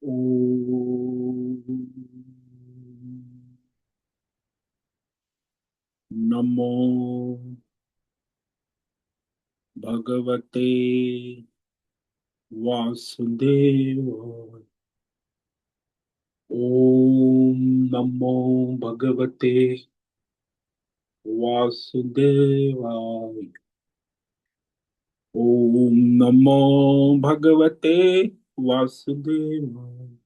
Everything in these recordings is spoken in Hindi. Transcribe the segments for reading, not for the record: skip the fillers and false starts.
ओम नमो भगवते वासुदेवाय। ओम नमो भगवते वासुदेवाय। ओम नमो भगवते वासुदेवाय।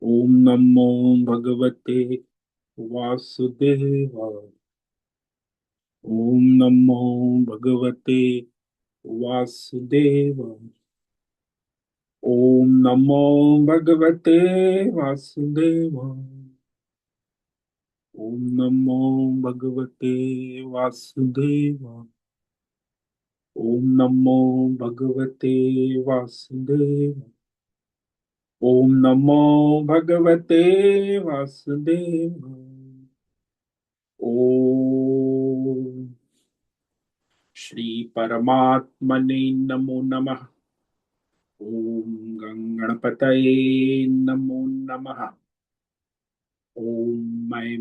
ओम नमो भगवते वासुदेवाय। ओम नमो भगवते वासुदेवाय। ओम नमो भगवते वासुदेवाय। ओम नमो भगवते वासुदेवाय। ओम नमो भगवते वासुदेवाय। ओम नमो भगवते वासुदेवाय। ओम श्री परमात्मने नमो नमः। ओम गणपतये नमो नमः। ओम ऐं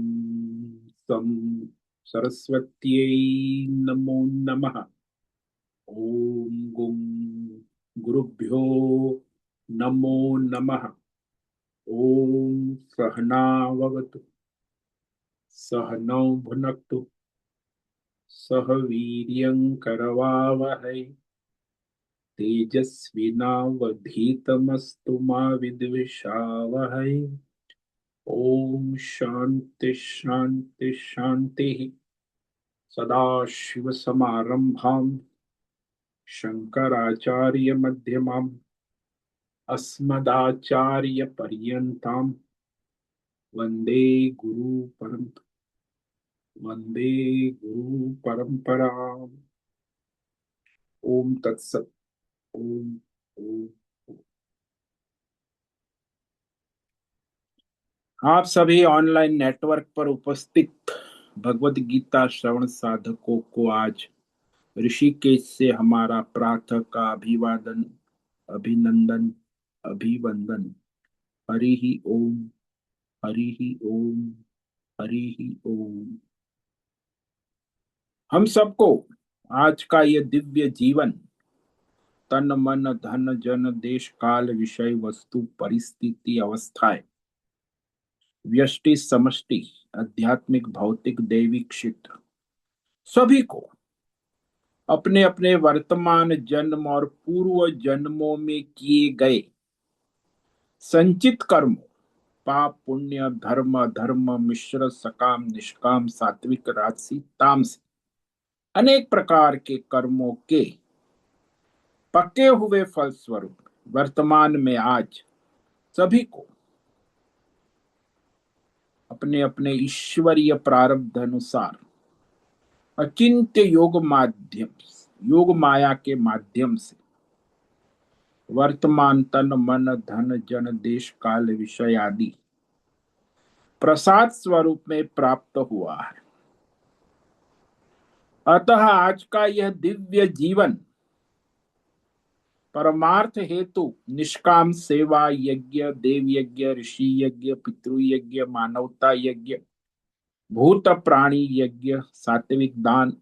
सं सरस्वत्यै नमो नमः। ओम गुं गुरुभ्यो नमो नमः। ओम सहनाववतु सहनौ भुनक्तु सह वीर्यं करवावहै तेजस्विनावधीतमस्तु मा विद्विषावहै। ओम शांति शांति शांति। सदाशिवसमारम्भां शङ्कराचार्यमध्यमाम् अस्मदाचार्यपर्यन्तां वन्दे वन्दे गुरुपरम्पराम्। ओम तत्सत्। ओम ओम। आप सभी ऑनलाइन नेटवर्क पर उपस्थित भगवत गीता श्रवण साधकों को आज ऋषिकेश से हमारा प्रातः का अभिवादन, अभिनंदन, अभिवंदन। हरि ही ओम। हरि ही ओम। हरि ही ओम। हम सबको आज का ये दिव्य जीवन तन मन धन जन देश काल विषय वस्तु परिस्थिति अवस्थाएं व्यष्टि समष्टि आध्यात्मिक भौतिक दैविक क्षेत्र सभी को अपने अपने वर्तमान जन्म और पूर्व जन्मों में किए गए संचित कर्मों, पाप पुण्य धर्म अधर्म मिश्र सकाम निष्काम सात्विक राजसी तामसी अनेक प्रकार के कर्मों के पके हुए फल स्वरूप वर्तमान में आज सभी को अपने अपने ईश्वरीय प्रारब्ध अनुसार अचिंत्य योग माया के माध्यम से वर्तमान तन मन धन जन देश काल विषय आदि प्रसाद स्वरूप में प्राप्त हुआ है। अतः आज का यह दिव्य जीवन परमार्थ हेतु निष्काम सेवा यज्ञ देव यज्ञ ऋषि यज्ञ पितृ यज्ञ मानवता यज्ञ भूत प्राणी यज्ञ सात्विक दान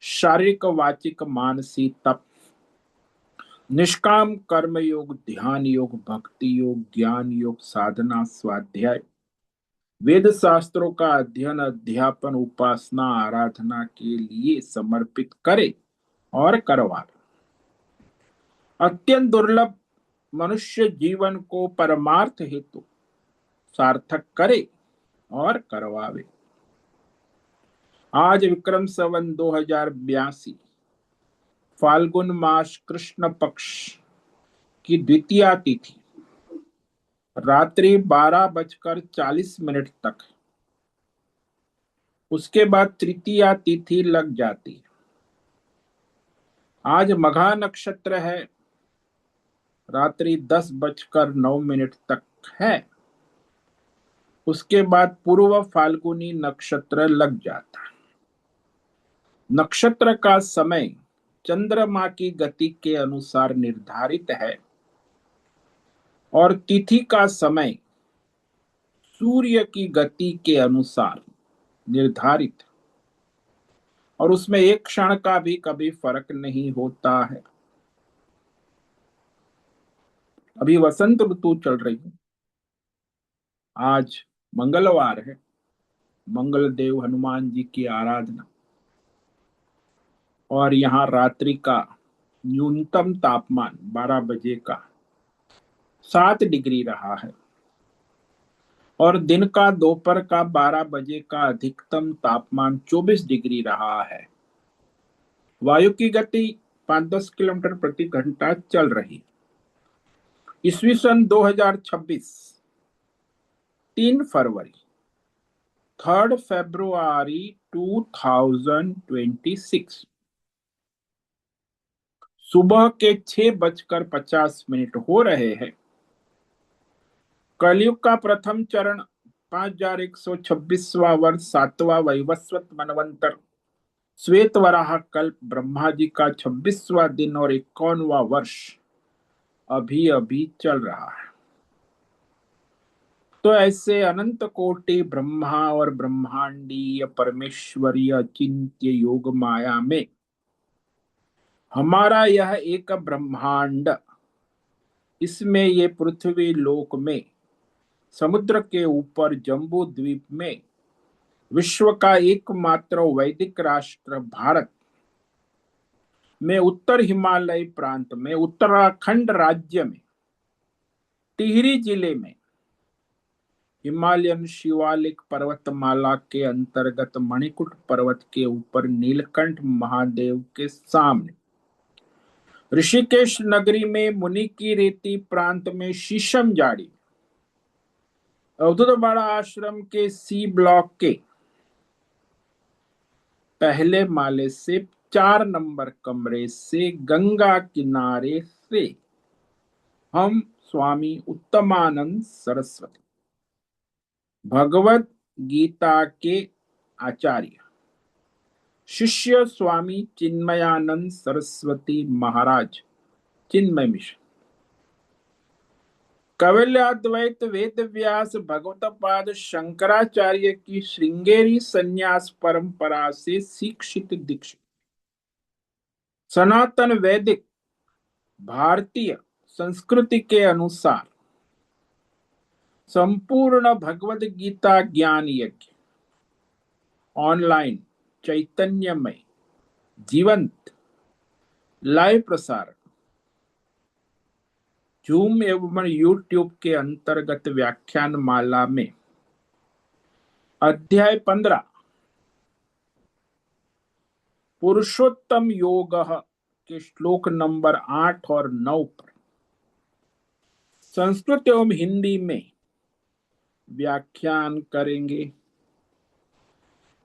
शारीरिक वाचिक मानसिक तप निष्काम कर्म योग ध्यान योग भक्ति योग ज्ञान योग साधना स्वाध्याय वेद शास्त्रों का अध्ययन अध्यापन उपासना आराधना के लिए समर्पित करे और करवाए। अत्यंत दुर्लभ मनुष्य जीवन को परमार्थ हेतु सार्थक करे और करवावे। आज विक्रम संवत 2082 फाल्गुन मास कृष्ण पक्ष की द्वितीया तिथि रात्रि 12:40 तक, उसके बाद तृतीया तिथि लग जाती है। आज मघा नक्षत्र है, रात्रि 10:09 तक है। उसके बाद पूर्व फाल्गुनी नक्षत्र लग जाता है। नक्षत्र का समय चंद्रमा की गति के अनुसार निर्धारित है। और तिथि का समय सूर्य की गति के अनुसार निर्धारित, और उसमें एक क्षण का भी कभी फर्क नहीं होता है। अभी वसंत ऋतु चल रही है। आज मंगलवार है, मंगल देव हनुमान जी की आराधना। और यहाँ रात्रि का न्यूनतम तापमान 12 बजे का 7 डिग्री रहा है, और दिन का दोपहर का 12 बजे का अधिकतम तापमान 24 डिग्री रहा है। वायु की गति 5-10 किलोमीटर प्रति घंटा चल रही। ईस्वी सन 2026, 3 फरवरी, 3 फरवरी 2026, सुबह के 6:50 हो रहे हैं। कलयुग का प्रथम चरण 5126वां वर्ष, 7वां वैवस्वत मनवंतर, श्वेत वराह कल्प, ब्रह्मा जी का 26वां दिन और 51वां वर्ष अभी अभी चल रहा है। तो ऐसे अनंत कोटि ब्रह्मा और ब्रह्मांडीय परमेश्वरीय अचिंत्य योग माया में हमारा यह एक ब्रह्मांड, इसमें ये पृथ्वी लोक में, समुद्र के ऊपर जम्बू द्वीप में, विश्व का एकमात्र वैदिक राष्ट्र भारत में, उत्तर हिमालय प्रांत में, उत्तराखंड राज्य में, टिहरी जिले में, हिमालयन शिवालिक पर्वतमाला के अंतर्गत मणिकूट पर्वत के ऊपर नीलकंठ महादेव के सामने, ऋषिकेश नगरी में, मुनि की रेती प्रांत में, शीशम जाड़ी, अवधूत बाड़ा आश्रम के सी ब्लॉक के पहले माले से 4 नंबर कमरे से, गंगा किनारे से, हम स्वामी उत्तमानंद सरस्वती, भगवत गीता के आचार्य, शिष्य स्वामी चिन्मयानंद सरस्वती महाराज, चिन्मय मिशन, कवल्याद्वैत वेद व्यास भगवत पाद शंकराचार्य की श्रृंगेरी संन्यास परंपरा से शिक्षित दीक्षित, सनातन वैदिक भारतीय संस्कृति के अनुसार संपूर्ण भगवद गीता ज्ञान यज्ञ ऑनलाइन चैतन्यमय जीवंत लाइव प्रसारण जूम एवं यूट्यूब के अंतर्गत व्याख्यान माला में अध्याय 15 पुरुषोत्तम योग के श्लोक नंबर 8 और 9 पर संस्कृत एवं हिंदी में व्याख्यान करेंगे।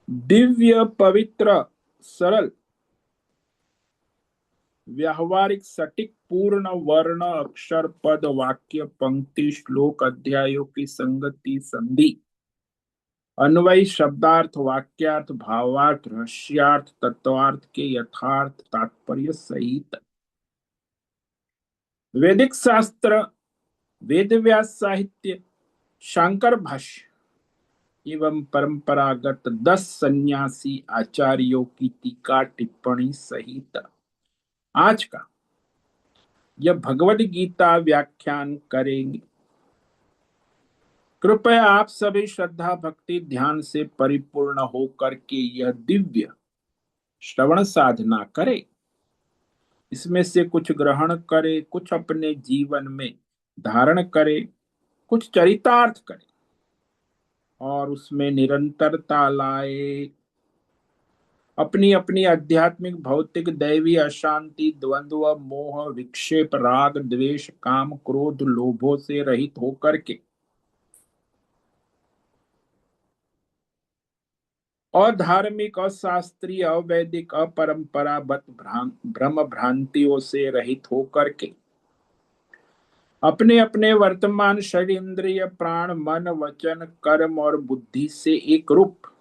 दिव्य पवित्र सरल व्यावहारिक सटीक पूर्ण वर्ण अक्षर पद वाक्य पंक्ति श्लोक अध्यायों की संगति संधि अन्वय शब्दार्थ वाक्यार्थ भावार्थ रहस्यार्थ तत्वार्थ के यथार्थ तात्पर्य सहित वैदिक शास्त्र वेद व्यास साहित्य शंकर भाष्य एवं परंपरागत 10 सन्यासी आचार्यों की टीका टिप्पणी सहित आज का यह भगवद गीता व्याख्यान करेंगे। कृपया आप सभी श्रद्धा भक्ति ध्यान से परिपूर्ण होकर के यह दिव्य श्रवण साधना करें। इसमें से कुछ ग्रहण करें, कुछ अपने जीवन में धारण करें, कुछ चरितार्थ करें और उसमें निरंतरता लाए। अपनी अपनी आध्यात्मिक भौतिक दैवी अशांति द्वंद्व मोह विक्षेप राग द्वेष काम क्रोध लोभों से रहित होकर के अधार्मिक अशास्त्रीय अवैदिक अपरंपरागत भ्रम भ्रांतियों से रहित होकर के अपने अपने वर्तमान शरीर इंद्रिय प्राण मन वचन कर्म और बुद्धि से एक रूप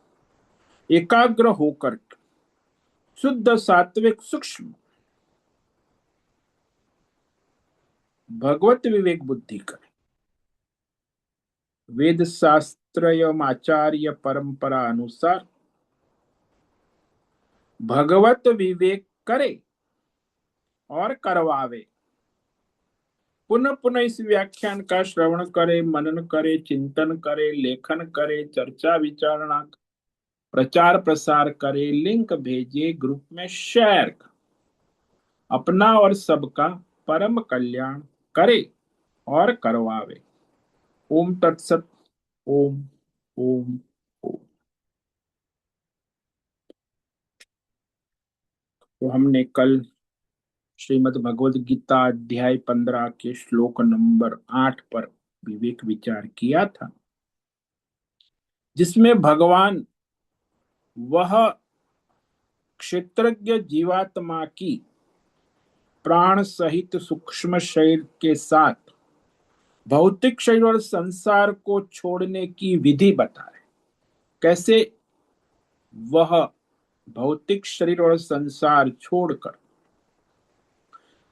एकाग्र होकर शुद्ध सात्विक सूक्ष्म भगवत विवेक बुद्धि करें। वेद शास्त्र एवं आचार्य परंपरा अनुसार भगवत विवेक करे और करवावे। पुनः पुनः इस व्याख्यान का श्रवण करे, मनन करे, चिंतन करे, लेखन करे, चर्चा विचारणा, प्रचार प्रसार करे, लिंक भेजे, ग्रुप में शेयर करे, अपना और सबका परम कल्याण करे और करवावे। ओम तत्सत। ओम ओम ओम। तो हमने कल श्रीमद् भगवद गीता अध्याय 15 के श्लोक नंबर 8 पर विवेक विचार किया था, जिसमें भगवान वह क्षेत्रज्ञ जीवात्मा की प्राण सहित सूक्ष्म शरीर के साथ भौतिक शरीर और संसार को छोड़ने की विधि बताए। कैसे वह भौतिक शरीर और संसार छोड़कर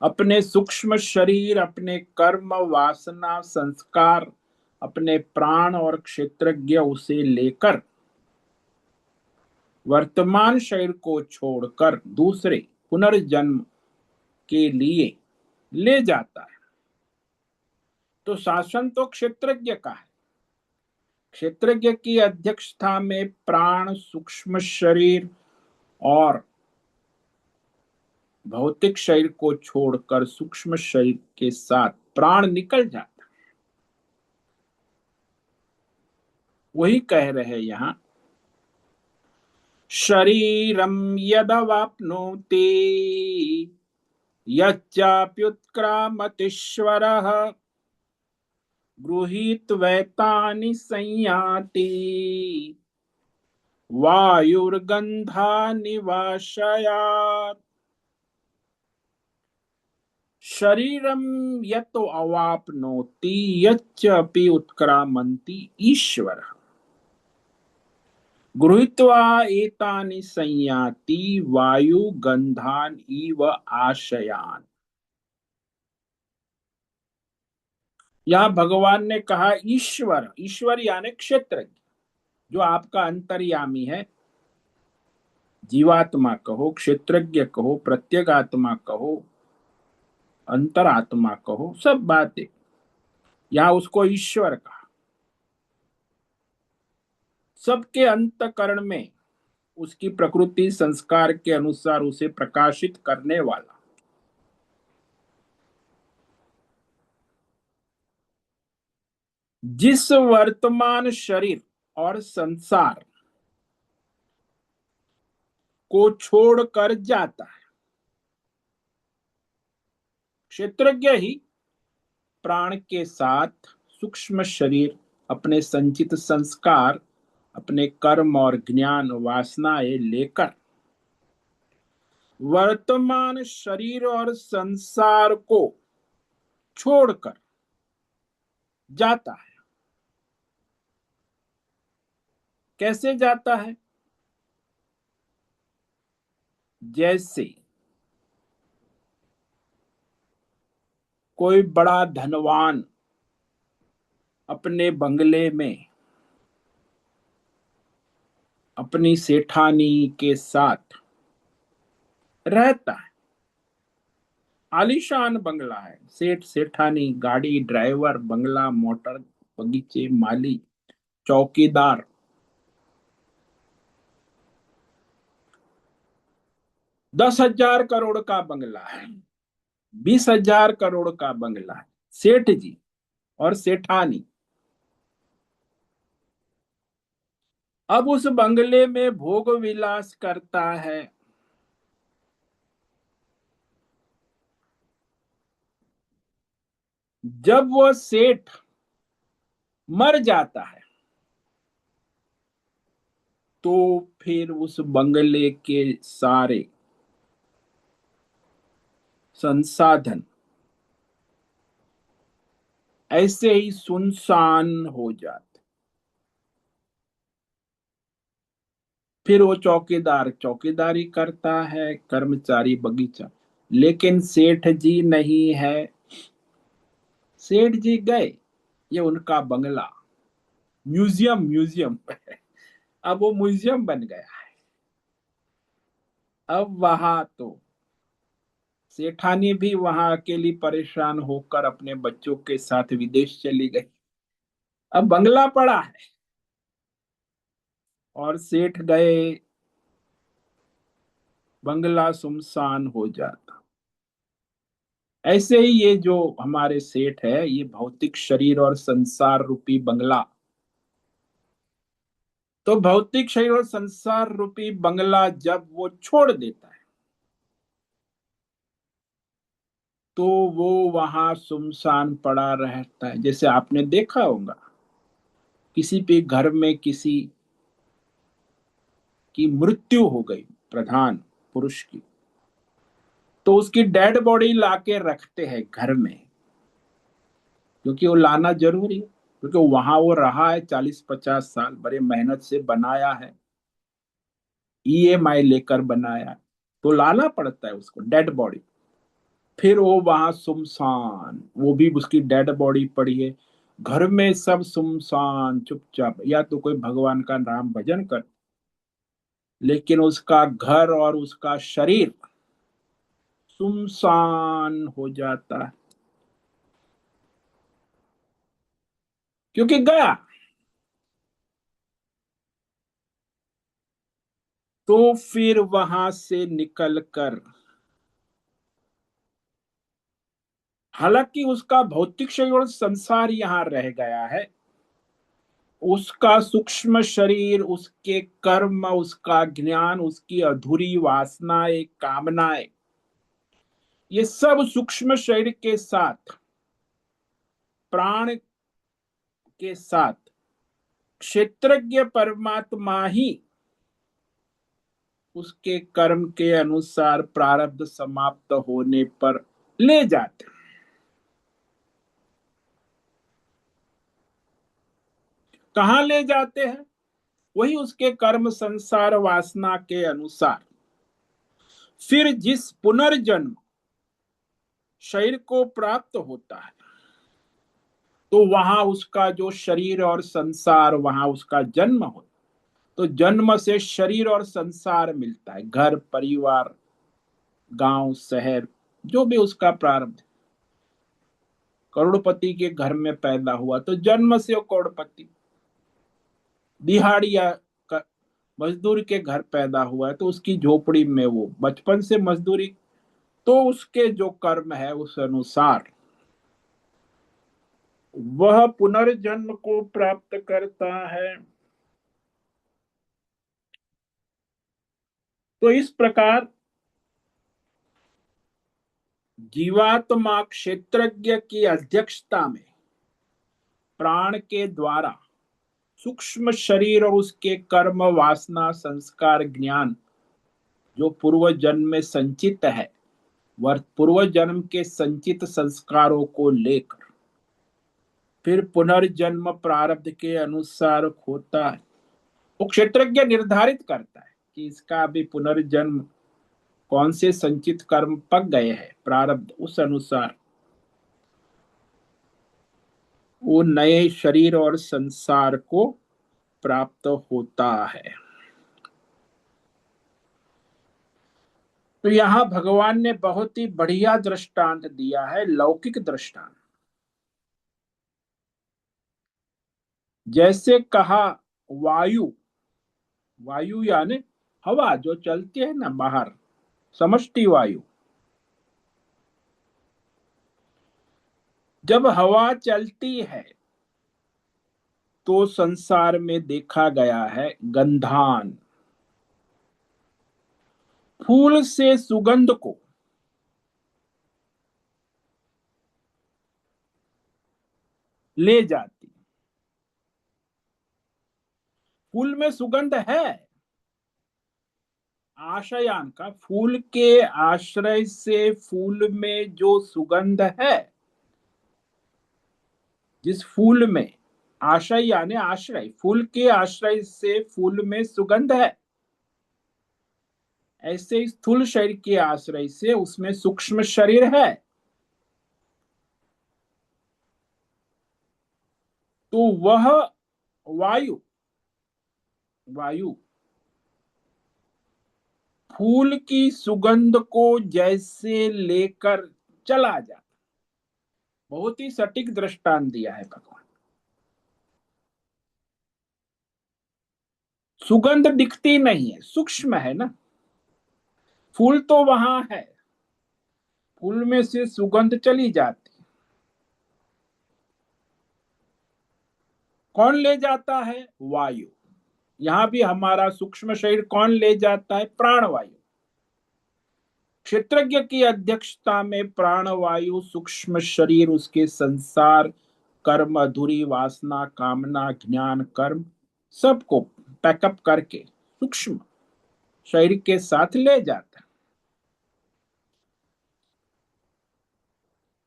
अपने सूक्ष्म शरीर, अपने कर्म, वासना, संस्कार, अपने प्राण और क्षेत्रज्ञ उसे लेकर वर्तमान शरीर को छोड़कर दूसरे पुनर्जन्म के लिए ले जाता है। तो शासन तो क्षेत्रज्ञ का है। क्षेत्रज्ञ की अध्यक्षता में प्राण, सूक्ष्म शरीर और भौतिक शरीर को छोड़कर सूक्ष्म शरीर के साथ प्राण निकल जाता है। वही कह रहे यहां, शरीरम यदवाप्नोति यच्चाप्युत्क्रामतीश्वरः गृहीत्वैतानि संयाति वायुर्गन्धानि वाशयात्। शरीरम यतो अवाप्नोति यच्चापि उत्क्रामन्ति ईश्वरः गृहीत्वा एतानि संयाति वायु गंधान इव आशयान। यहां भगवान ने कहा ईश्वर, ईश्वर यानी क्षेत्रज्ञ, जो आपका अंतर्यामी है। जीवात्मा कहो, क्षेत्रज्ञ कहो, प्रत्यगात्मा कहो, अंतरात्मा कहो, सब बातें। यहां उसको ईश्वर कहा। सबके अंतकरण में उसकी प्रकृति संस्कार के अनुसार उसे प्रकाशित करने वाला। जिस वर्तमान शरीर और संसार को छोड़कर जाता है, क्षेत्रज्ञ ही प्राण के साथ सूक्ष्म शरीर, अपने संचित संस्कार, अपने कर्म और ज्ञान वासनाएं लेकर वर्तमान शरीर और संसार को छोड़कर जाता है। कैसे जाता है? जैसे कोई बड़ा धनवान अपने बंगले में अपनी सेठानी के साथ रहता है। आलीशान बंगला है, सेठ सेठानी, गाड़ी, ड्राइवर, बंगला, मोटर, बगीचे, माली, चौकीदार। 10,000 करोड़ का बंगला है, 20,000 करोड़ का बंगला है। सेठ जी और सेठानी अब उस बंगले में भोग विलास करता है। जब वो सेठ मर जाता है तो फिर उस बंगले के सारे संसाधन ऐसे ही सुनसान हो जाते। फिर वो चौकीदार चौकीदारी करता है, कर्मचारी बगीचा। लेकिन सेठ जी नहीं है। सेठ जी गए, ये उनका बंगला म्यूजियम म्यूजियम अब वो म्यूजियम बन गया है। अब वहां तो सेठानी भी वहां अकेली परेशान होकर अपने बच्चों के साथ विदेश चली गई। अब बंगला पड़ा है और सेठ गए, बंगला सुनसान हो जाता। ऐसे ही ये जो हमारे सेठ है, ये भौतिक शरीर और संसार रूपी बंगला, तो भौतिक शरीर और संसार रूपी बंगला जब वो छोड़ देता है तो वो वहां सुनसान पड़ा रहता है। जैसे आपने देखा होगा, किसी भी घर में किसी की मृत्यु हो गई, प्रधान पुरुष की, तो उसकी डेड बॉडी लाके रखते हैं घर में, क्योंकि वो लाना जरूरी है। क्योंकि वहां वो रहा है 40-50 साल, बड़े मेहनत से बनाया है, ईएमआई लेकर बनाया, तो लाना पड़ता है उसको डेड बॉडी। फिर वो वहां सुमसान, वो भी उसकी डेड बॉडी पड़ी है, घर में सब सुमसान चुपचाप, या तो कोई भगवान का नाम भजन कर, लेकिन उसका घर और उसका शरीर सुमसान हो जाता है, क्योंकि गया। तो फिर वहां से निकल कर, हालांकि उसका भौतिक शरीर और संसार यहाँ रह गया है, उसका सूक्ष्म शरीर, उसके कर्म, उसका ज्ञान, उसकी अधूरी वासनाएं, कामनाएं, ये सब सूक्ष्म शरीर के साथ, प्राण के साथ क्षेत्रज्ञ परमात्मा ही उसके कर्म के अनुसार प्रारब्ध समाप्त होने पर ले जाते। कहाँ ले जाते हैं? वही उसके कर्म संसार वासना के अनुसार। फिर जिस पुनर्जन्म शरीर को प्राप्त होता है, तो वहां उसका जो शरीर और संसार, वहां उसका जन्म होता, तो जन्म से शरीर और संसार मिलता है, घर परिवार, गांव शहर, जो भी उसका प्रारब्ध। करोड़पति के घर में पैदा हुआ तो जन्म से वो करोड़पति, दिहाड़िया मजदूर के घर पैदा हुआ है तो उसकी झोपड़ी में वो बचपन से मजदूरी, तो उसके जो कर्म है उस अनुसार वह पुनर्जन्म को प्राप्त करता है। तो इस प्रकार जीवात्मा क्षेत्रज्ञ की अध्यक्षता में प्राण के द्वारा सूक्ष्म शरीर और उसके कर्म वासना संस्कार ज्ञान जो पूर्व जन्म में संचित है, वह पूर्व जन्म के संचित संस्कारों को लेकर फिर पुनर्जन्म प्रारब्ध के अनुसार होता है। वो क्षेत्रज्ञ निर्धारित करता है कि इसका अभी पुनर्जन्म कौन से संचित कर्म पक गए हैं प्रारब्ध, उस अनुसार वो नए शरीर और संसार को प्राप्त होता है। तो यहाँ भगवान ने बहुत ही बढ़िया दृष्टांत दिया है, लौकिक दृष्टांत। जैसे कहा वायु, वायु यानी हवा जो चलती है ना बाहर, समष्टि वायु, जब हवा चलती है तो संसार में देखा गया है गंधान, फूल से सुगंध को ले जाती। फूल में सुगंध है, आशयान का, फूल के आश्रय से फूल में जो सुगंध है, जिस फूल में, आशय यानी आश्रय, फूल के आश्रय से फूल में सुगंध है, ऐसे स्थूल शरीर के आश्रय से उसमें सूक्ष्म शरीर है। तो वह वायु, वायु फूल की सुगंध को जैसे लेकर चला जाता। बहुत ही सटीक दृष्टांत दिया है भगवान। सुगंध दिखती नहीं है, सूक्ष्म है ना। फूल तो वहां है, फूल में से सुगंध चली जाती। कौन ले जाता है? वायु। यहां भी हमारा सूक्ष्म शरीर कौन ले जाता है? प्राणवायु। क्षेत्रज्ञ की अध्यक्षता में प्राणवायु सूक्ष्म शरीर, उसके संसार, कर्म, अधूरी वासना, कामना, ज्ञान, कर्म, सबको पैकअप करके सूक्ष्म शरीर के साथ ले जाता है।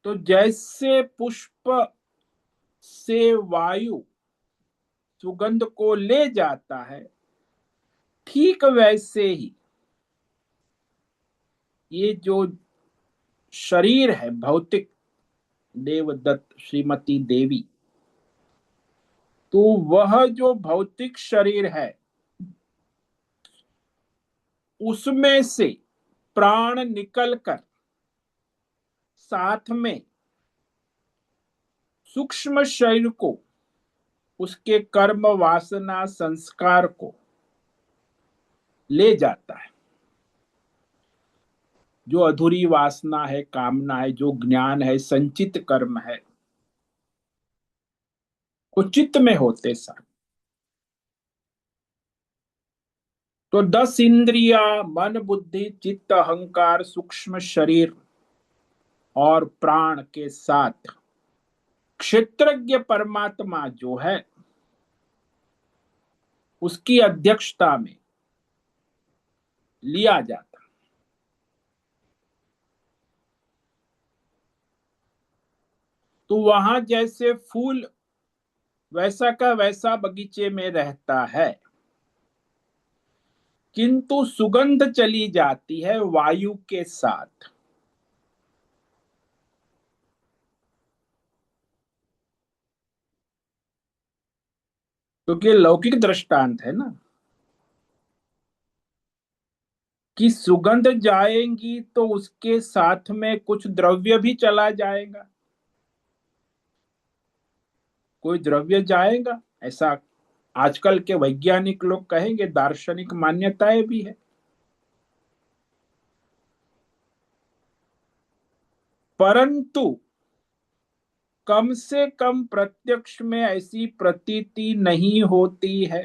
तो जैसे पुष्प से वायु सुगंध को ले जाता है, ठीक वैसे ही ये जो शरीर है भौतिक, देवदत्त, श्रीमती देवी, तो वह जो भौतिक शरीर है उसमें से प्राण निकलकर साथ में सूक्ष्म शरीर को, उसके कर्म, वासना, संस्कार को ले जाता है। जो अधूरी वासना है, कामना है, जो ज्ञान है, संचित कर्म है, वो चित्त में होते साथ। तो 10 इंद्रिया, मन, बुद्धि, चित्त, अहंकार, सूक्ष्म शरीर और प्राण के साथ क्षेत्रज्ञ परमात्मा जो है उसकी अध्यक्षता में लिया जाता। तो वहां जैसे फूल वैसा का वैसा बगीचे में रहता है, किंतु सुगंध चली जाती है वायु के साथ। क्योंकि लौकिक दृष्टांत है ना, कि सुगंध जाएगी तो उसके साथ में कुछ द्रव्य भी चला जाएगा, कोई द्रव्य जाएगा ऐसा आजकल के वैज्ञानिक लोग कहेंगे, दार्शनिक मान्यताएं भी है। परंतु कम से कम प्रत्यक्ष में ऐसी प्रतीति नहीं होती है।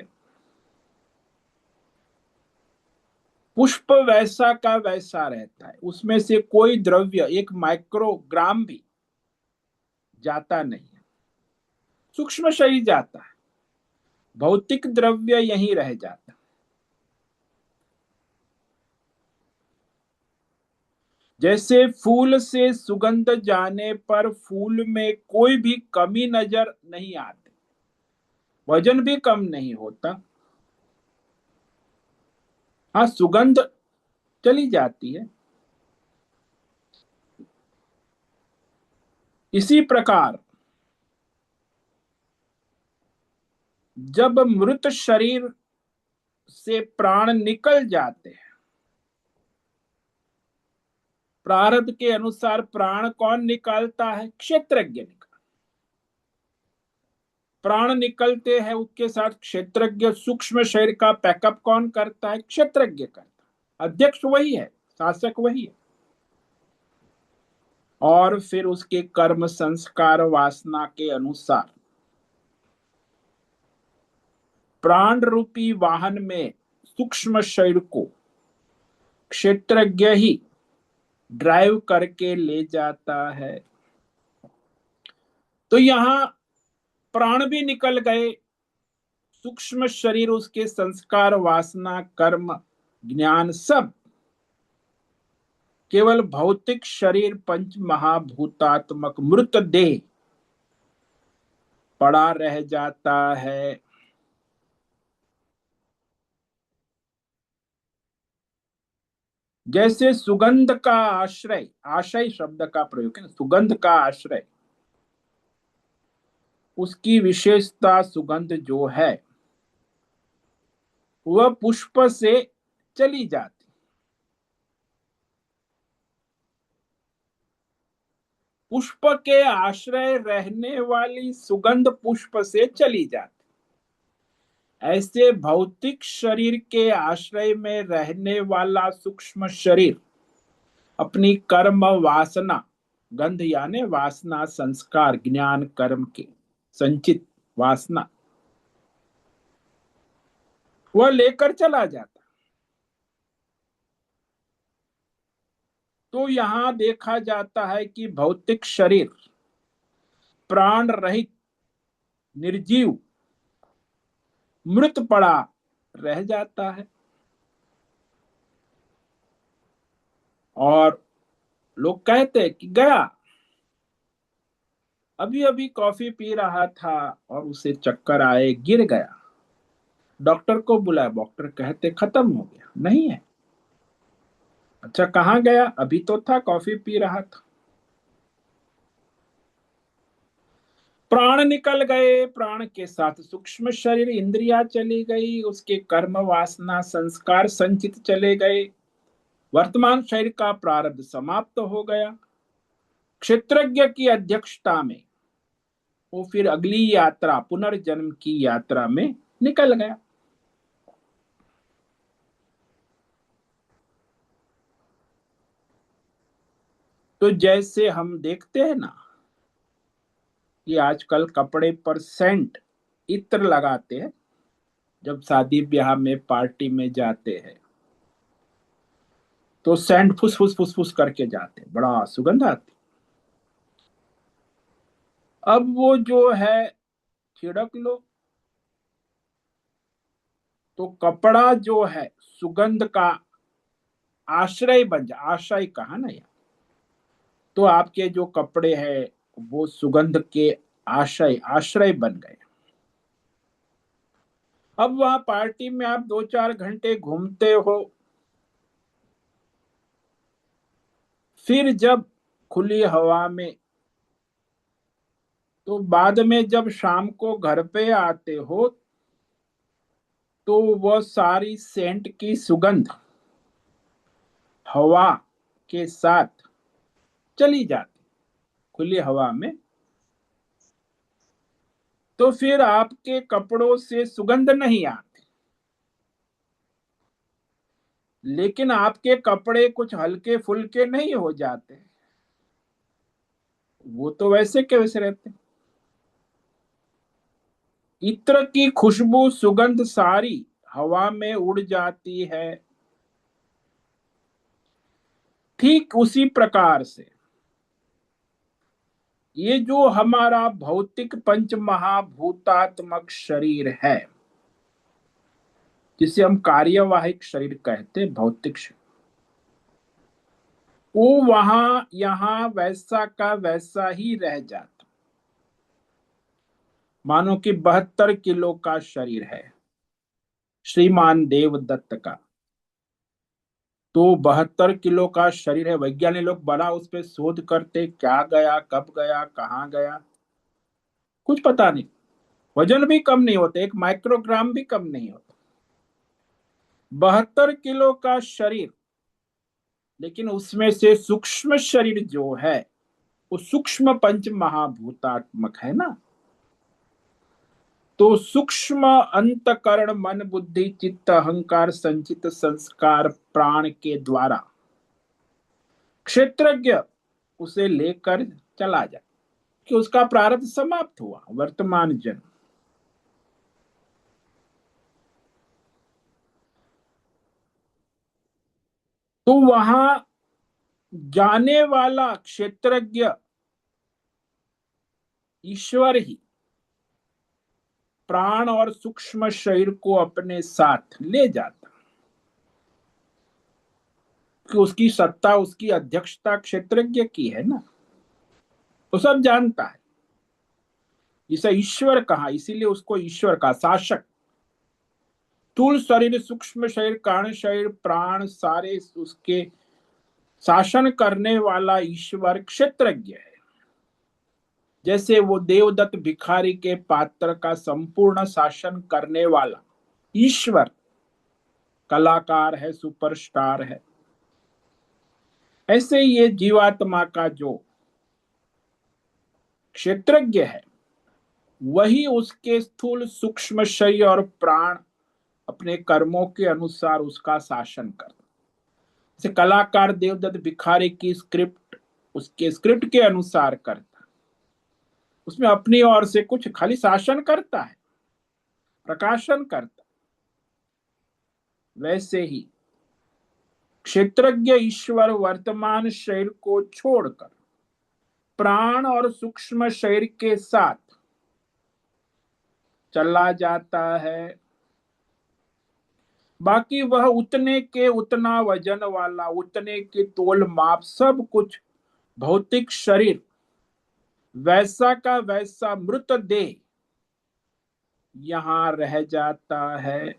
पुष्प वैसा का वैसा रहता है, उसमें से कोई द्रव्य एक माइक्रोग्राम भी जाता नहीं है। सूक्ष्म शरीर जाता है, भौतिक द्रव्य यहीं रह जाता। जैसे फूल से सुगंध जाने पर फूल में कोई भी कमी नजर नहीं आती, वजन भी कम नहीं होता। हाँ, सुगंध चली जाती है। इसी प्रकार जब मृत शरीर से प्राण निकल जाते हैं, प्रारब्ध के अनुसार प्राण कौन निकालता है? क्षेत्रज्ञ निकाल। प्राण निकलते हैं, उसके साथ क्षेत्रज्ञ सूक्ष्म शरीर का पैकअप कौन करता है? क्षेत्रज्ञ करता है। अध्यक्ष वही है, शासक वही है। और फिर उसके कर्म, संस्कार, वासना के अनुसार प्राण रूपी वाहन में सूक्ष्म शरीर को क्षेत्रज्ञ ही ड्राइव करके ले जाता है। तो यहां प्राण भी निकल गए, सूक्ष्म शरीर, उसके संस्कार, वासना, कर्म, ज्ञान सब केवल भौतिक शरीर, पंच महाभूतात्मक मृत देह पड़ा रह जाता है। जैसे सुगंध का आश्रय, आशय शब्द का प्रयोग है, सुगंध का आश्रय उसकी विशेषता सुगंध जो है वह पुष्प से चली जाती। पुष्प के आश्रय रहने वाली सुगंध पुष्प से चली जाती। ऐसे भौतिक शरीर के आश्रय में रहने वाला सूक्ष्म शरीर अपनी कर्म वासना, गंध यानी वासना, संस्कार, ज्ञान, कर्म के संचित वासना वह लेकर चला जाता। तो यहां देखा जाता है कि भौतिक शरीर प्राण रहित, निर्जीव, मृत पड़ा रह जाता है। और लोग कहते हैं कि गया, अभी अभी कॉफी पी रहा था और उसे चक्कर आए, गिर गया, डॉक्टर को बुलाया, डॉक्टर कहते खत्म हो गया, नहीं है। अच्छा कहाँ गया? अभी तो था, कॉफी पी रहा था। प्राण निकल गए, प्राण के साथ सूक्ष्म शरीर, इंद्रियां चली गई, उसके कर्म वासना संस्कार संचित चले गए, वर्तमान शरीर का प्रारब्ध समाप्त हो गया। क्षेत्रज्ञ की अध्यक्षता में वो फिर अगली यात्रा, पुनर्जन्म की यात्रा में निकल गया। तो जैसे हम देखते हैं ना कि आजकल कपड़े पर सेंट, इत्र लगाते हैं, जब शादी ब्याह में पार्टी में जाते हैं तो सेंट फुस फुस फुस फुस करके जाते हैं, बड़ा सुगंध आती। अब वो जो है छिड़क लो तो कपड़ा जो है सुगंध का आश्रय बन जा, आश्रय कहा ना यार, तो आपके जो कपड़े हैं वो सुगंध के आश्रय आश्रय बन गए। अब वहां पार्टी में आप 2-4 घंटे घूमते हो, फिर जब खुली हवा में, तो बाद में जब शाम को घर पे आते हो तो वह सारी सेंट की सुगंध हवा के साथ चली जाती, खुली हवा में। तो फिर आपके कपड़ों से सुगंध नहीं आती, लेकिन आपके कपड़े कुछ हल्के फुल्के नहीं हो जाते, वो तो वैसे के वैसे रहते। इत्र की खुशबू सुगंध सारी हवा में उड़ जाती है। ठीक उसी प्रकार से ये जो हमारा भौतिक पंच महाभूतात्मक शरीर है, जिसे हम कार्यवाहिक शरीर कहते हैं, भौतिक शरीर, वो वहां यहां वैसा का वैसा ही रह जाता। मानो कि 72 किलो का शरीर है श्रीमान देवदत्त का, तो 72 किलो का शरीर है। वैज्ञानिक लोग बड़ा उस पर शोध करते, क्या गया, कब गया, कहाँ गया, कुछ पता नहीं। वजन भी कम नहीं होता, 1 माइक्रोग्राम भी कम नहीं होता। 72 किलो का शरीर, लेकिन उसमें से सूक्ष्म शरीर जो है वो सूक्ष्म पंच महाभूतात्मक है ना। तो सूक्ष्म अंतकरण, मन, बुद्धि, चित्त, अहंकार, संचित संस्कार, प्राण के द्वारा क्षेत्रज्ञ उसे लेकर चला जाए कि उसका प्रारब्ध समाप्त हुआ, वर्तमान जन्म। तो वहां जाने वाला क्षेत्रज्ञ ईश्वर ही प्राण और सूक्ष्म शरीर को अपने साथ ले जाता, कि उसकी सत्ता, उसकी अध्यक्षता क्षेत्रज्ञ की है ना, वो सब जानता है। इसे ईश्वर कहा, इसीलिए उसको ईश्वर का शासक। स्थूल शरीर, सूक्ष्म शरीर, कारण शरीर, प्राण, सारे उसके शासन करने वाला ईश्वर क्षेत्रज्ञ है। जैसे वो देवदत्त भिखारी के पात्र का संपूर्ण शासन करने वाला ईश्वर कलाकार है, सुपरस्टार है, ऐसे ये जीवात्मा का जो क्षेत्रज्ञ है वही उसके स्थूल सूक्ष्म शरीर और प्राण अपने कर्मों के अनुसार उसका शासन करता। जैसे कलाकार देवदत्त भिखारी की स्क्रिप्ट उसके स्क्रिप्ट के अनुसार करता, उसमें अपनी ओर से कुछ खाली शासन करता है, प्रकाशन करता। वैसे ही क्षेत्रज्ञ ईश्वर वर्तमान शरीर को छोड़कर प्राण और सूक्ष्म शरीर के साथ चला जाता है। बाकी वह उतने के उतना वजन वाला, उतने के तोल माप सब कुछ भौतिक शरीर वैसा का वैसा मृत देह यहां रह जाता है।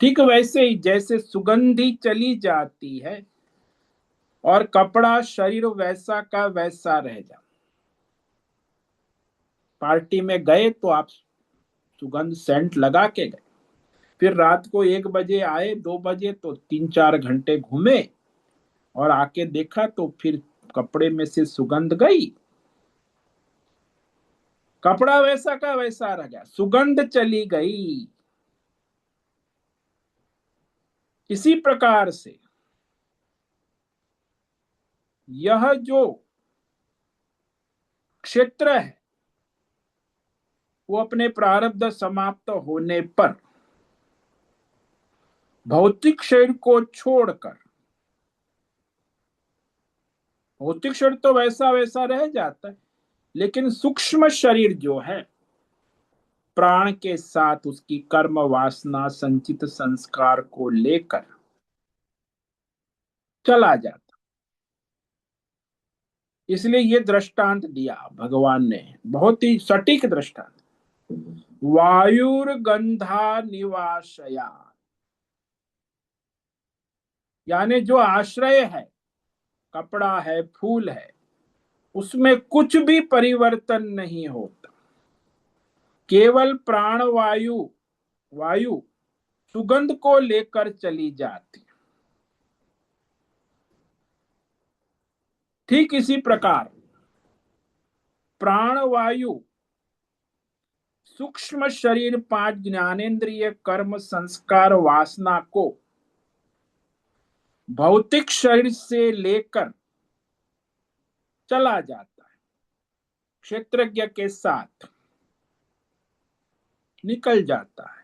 ठीक वैसे ही जैसे सुगंधी चली जाती है और कपड़ा शरीर वैसा का वैसा रह जाता। पार्टी में गए तो आप सुगंध सेंट लगा के गए, फिर रात को 1 बजे आए, 2 बजे, तो 3-4 घंटे घूमे और आके देखा तो फिर कपड़े में से सुगंध गई, कपड़ा वैसा का वैसा रह गया, सुगंध चली गई। इसी प्रकार से यह जो क्षेत्र है वो अपने प्रारब्ध समाप्त होने पर भौतिक शरीर को छोड़कर, भौतिक शरीर तो वैसा वैसा रह जाता है, लेकिन सूक्ष्म शरीर जो है प्राण के साथ उसकी कर्म वासना संचित संस्कार को लेकर चला जाता। इसलिए ये दृष्टांत दिया भगवान ने, बहुत ही सटीक दृष्टांत। वायुर्गंधा निवासया, यानी जो आश्रय है, कपड़ा है, फूल है, उसमें कुछ भी परिवर्तन नहीं होता, केवल प्राण वायु वायु सुगंध को लेकर चली जाती। ठीक इसी प्रकार प्राण वायु सूक्ष्म शरीर 5 ज्ञानेंद्रिय कर्म संस्कार वासना को भौतिक शरीर से लेकर चला जाता है, क्षेत्रज्ञ के साथ निकल जाता है।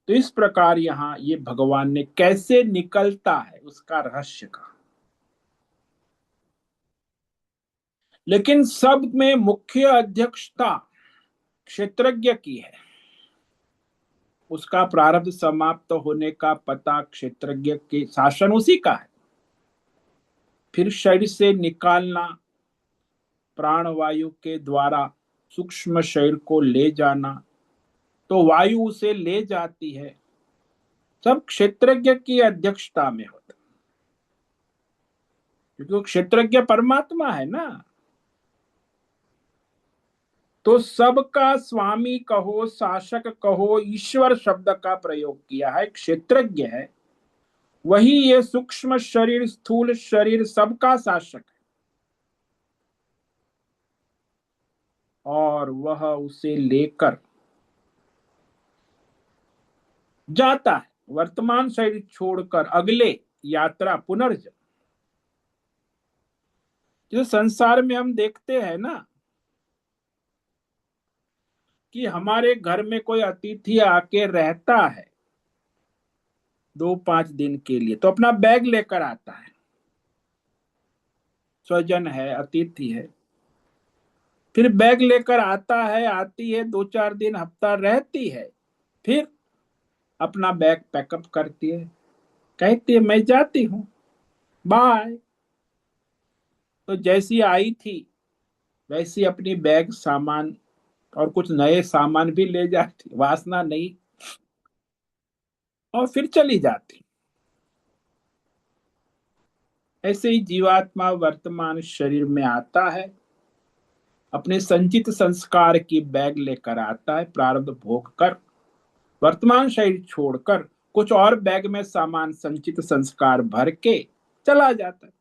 तो इस प्रकार यहां ये भगवान ने कैसे निकलता है उसका रहस्य कहा। लेकिन सब में मुख्य अध्यक्षता क्षेत्रज्ञ की है, उसका प्रारब्ध समाप्त होने का पता क्षेत्रज्ञ के शासन उसी का है। फिर शरीर से निकालना, प्राण वायु के द्वारा सूक्ष्म शरीर को ले जाना, तो वायु उसे ले जाती है, सब क्षेत्रज्ञ की अध्यक्षता में होता, क्योंकि क्षेत्रज्ञ परमात्मा है ना। तो सबका स्वामी कहो, शासक कहो, ईश्वर शब्द का प्रयोग किया है, क्षेत्रज्ञ है वही ये सूक्ष्म शरीर स्थूल शरीर सबका शासक है, और वह उसे लेकर जाता है वर्तमान शरीर छोड़कर अगले यात्रा पुनर्जन्म। जैसे संसार में हम देखते हैं ना कि हमारे घर में कोई अतिथि आके रहता है 2-5 दिन के लिए, तो अपना बैग लेकर आता है, स्वजन है, अतिथि है, फिर बैग लेकर आता है, आती है, 2-4 दिन हफ्ता रहती है, फिर अपना बैग पैकअप करती है, कहती है मैं जाती हूं, बाय। तो जैसी आई थी वैसी अपनी बैग सामान और कुछ नए सामान भी ले जाती, वासना नहीं, और फिर चली जाती। ऐसे ही जीवात्मा वर्तमान शरीर में आता है, अपने संचित संस्कार की बैग लेकर आता है, प्रारब्ध भोग कर वर्तमान शरीर छोड़कर कुछ और बैग में सामान संचित संस्कार भर के चला जाता है।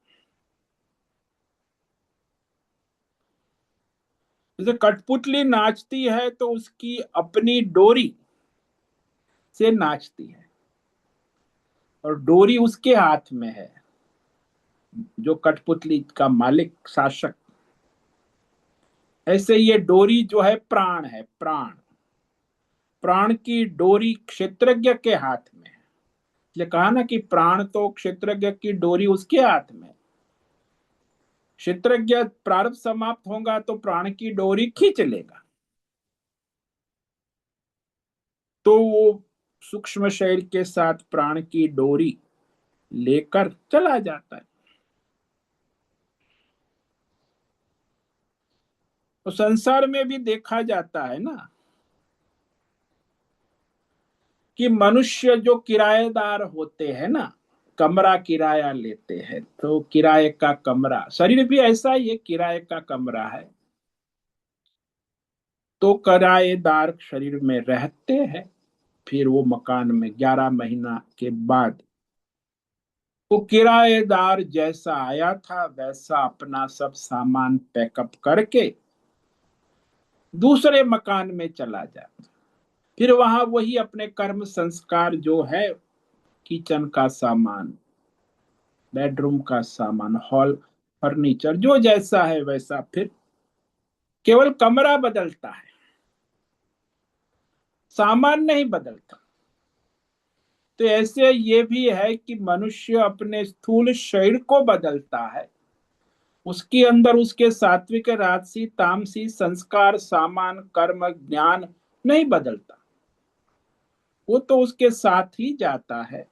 जैसे कठपुतली नाचती है तो उसकी अपनी डोरी से नाचती है और डोरी उसके हाथ में है, जो कठपुतली का मालिक शासक। ऐसे ये डोरी जो है प्राण है, प्राण प्राण की डोरी क्षेत्रज्ञ के हाथ में है। इसलिए कहा ना कि प्राण तो क्षेत्रज्ञ की डोरी उसके हाथ में। क्षेत्रज्ञ प्रारब्ध समाप्त होगा तो प्राण की डोरी खींच लेगा, तो वो सूक्ष्म शरीर के साथ प्राण की डोरी लेकर चला जाता है। तो संसार में भी देखा जाता है ना कि मनुष्य जो किराएदार होते हैं ना, कमरा किराया लेते हैं, तो किराए का कमरा, शरीर भी ऐसा ही है, किराए का कमरा है। तो किराएदार शरीर में रहते हैं, फिर वो मकान में 11 महीना के बाद वो किराएदार जैसा आया था वैसा अपना सब सामान पैकअप करके दूसरे मकान में चला जाता। फिर वहां वही अपने कर्म संस्कार जो है, किचन का सामान, बेडरूम का सामान, हॉल फर्नीचर जो जैसा है वैसा, फिर केवल कमरा बदलता है, सामान नहीं बदलता। तो ऐसे ये भी है कि मनुष्य अपने स्थूल शरीर को बदलता है, उसके अंदर उसके सात्विक राजसी तामसी संस्कार सामान कर्म ज्ञान नहीं बदलता, वो तो उसके साथ ही जाता है।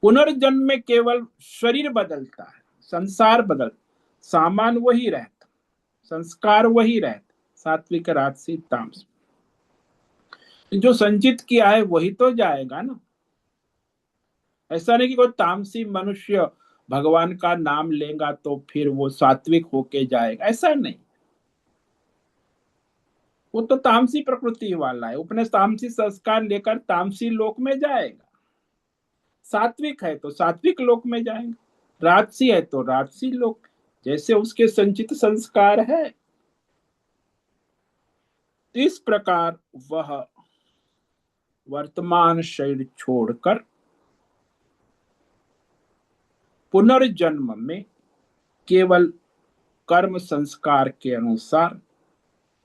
पुनर्जन्म में केवल शरीर बदलता है, संसार बदल, सामान वही रहता, संस्कार वही रहता, सात्विक राजसी तामस जो संचित किया है वही तो जाएगा ना। ऐसा नहीं कि कोई तामसी मनुष्य भगवान का नाम लेगा तो फिर वो सात्विक होके जाएगा, ऐसा नहीं। वो तो तामसी प्रकृति वाला है, अपने तामसी संस्कार लेकर तामसी लोक में जाएगा। सात्विक है तो सात्विक लोक में जाएगा, राजसी है तो राजसी लोक, जैसे उसके संचित संस्कार है। इस प्रकार वह वर्तमान शरीर छोड़कर पुनर्जन्म में केवल कर्म संस्कार के अनुसार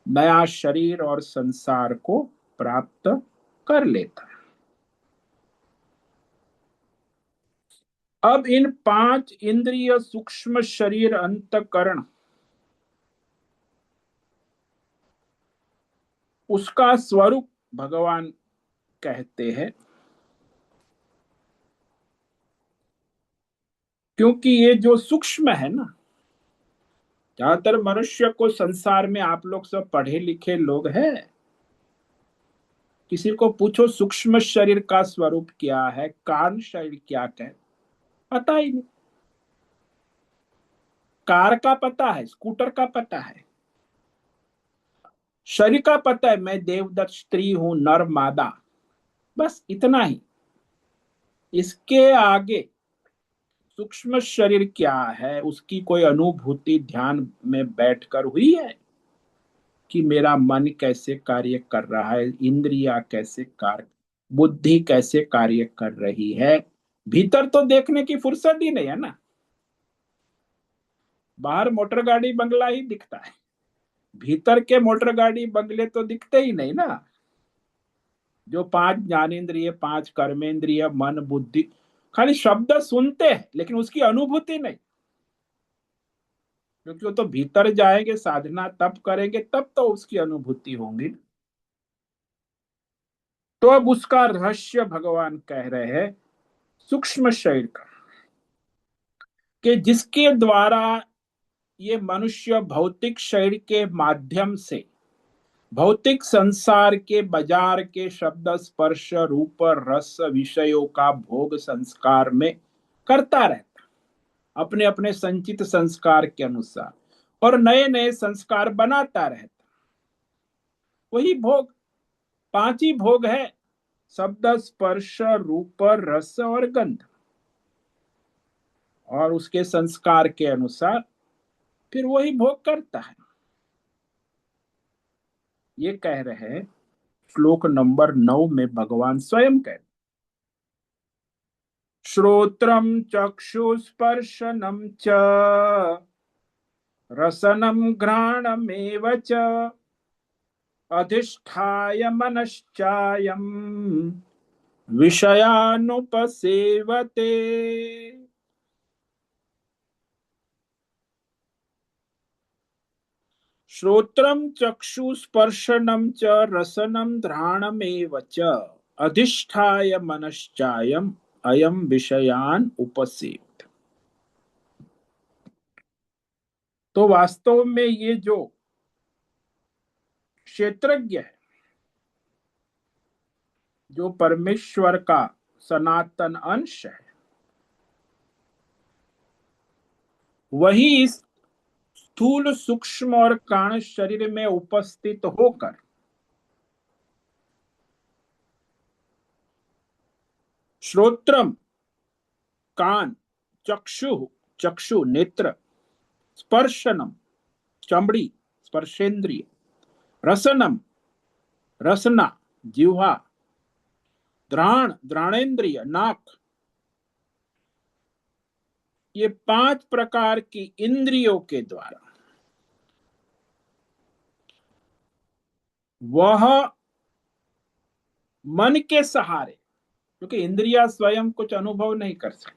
नया शरीर और संसार को प्राप्त कर लेता है। अब इन 5 इंद्रिय सूक्ष्म शरीर अंतकरण उसका स्वरूप भगवान कहते हैं, क्योंकि ये जो सूक्ष्म है ना, ज्यादातर मनुष्य को संसार में आप लोग सब पढ़े लिखे लोग हैं, किसी को पूछो सूक्ष्म शरीर का स्वरूप क्या है, कारण शरीर क्या है, पता ही नहीं। कार का पता है, स्कूटर का पता है, शरीर का पता है, मैं देवदत्त स्त्री हूं, नर मादा, बस इतना ही। इसके आगे सूक्ष्म शरीर क्या है उसकी कोई अनुभूति ध्यान में बैठकर हुई है कि मेरा मन कैसे कार्य कर रहा है, इंद्रिया कैसे कार्य, बुद्धि कैसे कार्य कर रही है, भीतर तो देखने की फुर्सत ही नहीं है ना। बाहर मोटर गाड़ी बंगला ही दिखता है, भीतर के मोटर गाड़ी बंगले तो दिखते ही नहीं ना। जो 5 ज्ञानेंद्रिय 5 कर्मेंद्रिय मन बुद्धि खाली शब्द सुनते हैं लेकिन उसकी अनुभूति नहीं, क्योंकि वो तो भीतर जाएंगे, साधना तब करेंगे तब तो उसकी अनुभूति होगी। तो अब उसका रहस्य भगवान कह रहे हैं सूक्ष्म शरीर का, कि जिसके द्वारा ये मनुष्य भौतिक शरीर के माध्यम से भौतिक संसार के बाजार के शब्द स्पर्श रूप रस विषयों का भोग संस्कार में करता रहता, अपने अपने संचित संस्कार के अनुसार, और नए नए संस्कार बनाता रहता। वही भोग, पांच ही भोग है, शब्द स्पर्श रूप रस और गंध, और उसके संस्कार के अनुसार फिर वही भोग करता है। ये कह रहे हैं श्लोक नंबर 9 में भगवान स्वयं कहते, श्रोत्रम चक्षुस्पर्शनम च रसनम घ्राणमेव च अधिष्ठाय मनश्चायम विषयानुपसेवते। श्रोत्रम चक्षुस्पर्शनम च रसनम घ्राणमेव च अधिष्ठाय मनश्चायम अयम विषयान उपसेव्यते। तो वास्तव में ये जो क्षेत्रज्ञ है, जो परमेश्वर का सनातन अंश है, वही इस स्थूल सूक्ष्म और कारण शरीर में उपस्थित होकर श्रोत्रम कान, चक्षु चक्षु नेत्र, स्पर्शनम चमड़ी स्पर्शेंद्रिय, रसनम रसना जिह्वा, घ्राण घ्राणेन्द्रिय नाक, ये पांच प्रकार की इंद्रियों के द्वारा वह मन के सहारे, क्योंकि इंद्रिया स्वयं कुछ अनुभव नहीं कर सकती,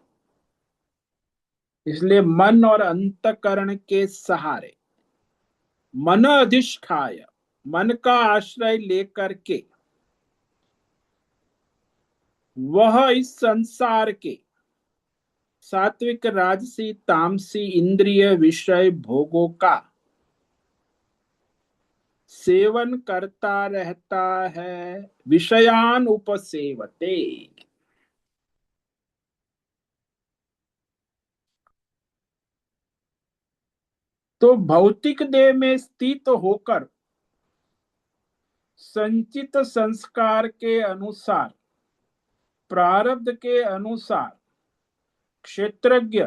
इसलिए मन और अंतकरण के सहारे मन अधिष्ठाय, मन का आश्रय लेकर के वह इस संसार के सात्विक राजसी तामसी इंद्रिय विषय भोगों का सेवन करता रहता है, विषयान उपसेवते। तो भौतिक देह में स्थित होकर संचित संस्कार के अनुसार, प्रारब्ध के अनुसार क्षेत्रज्ञ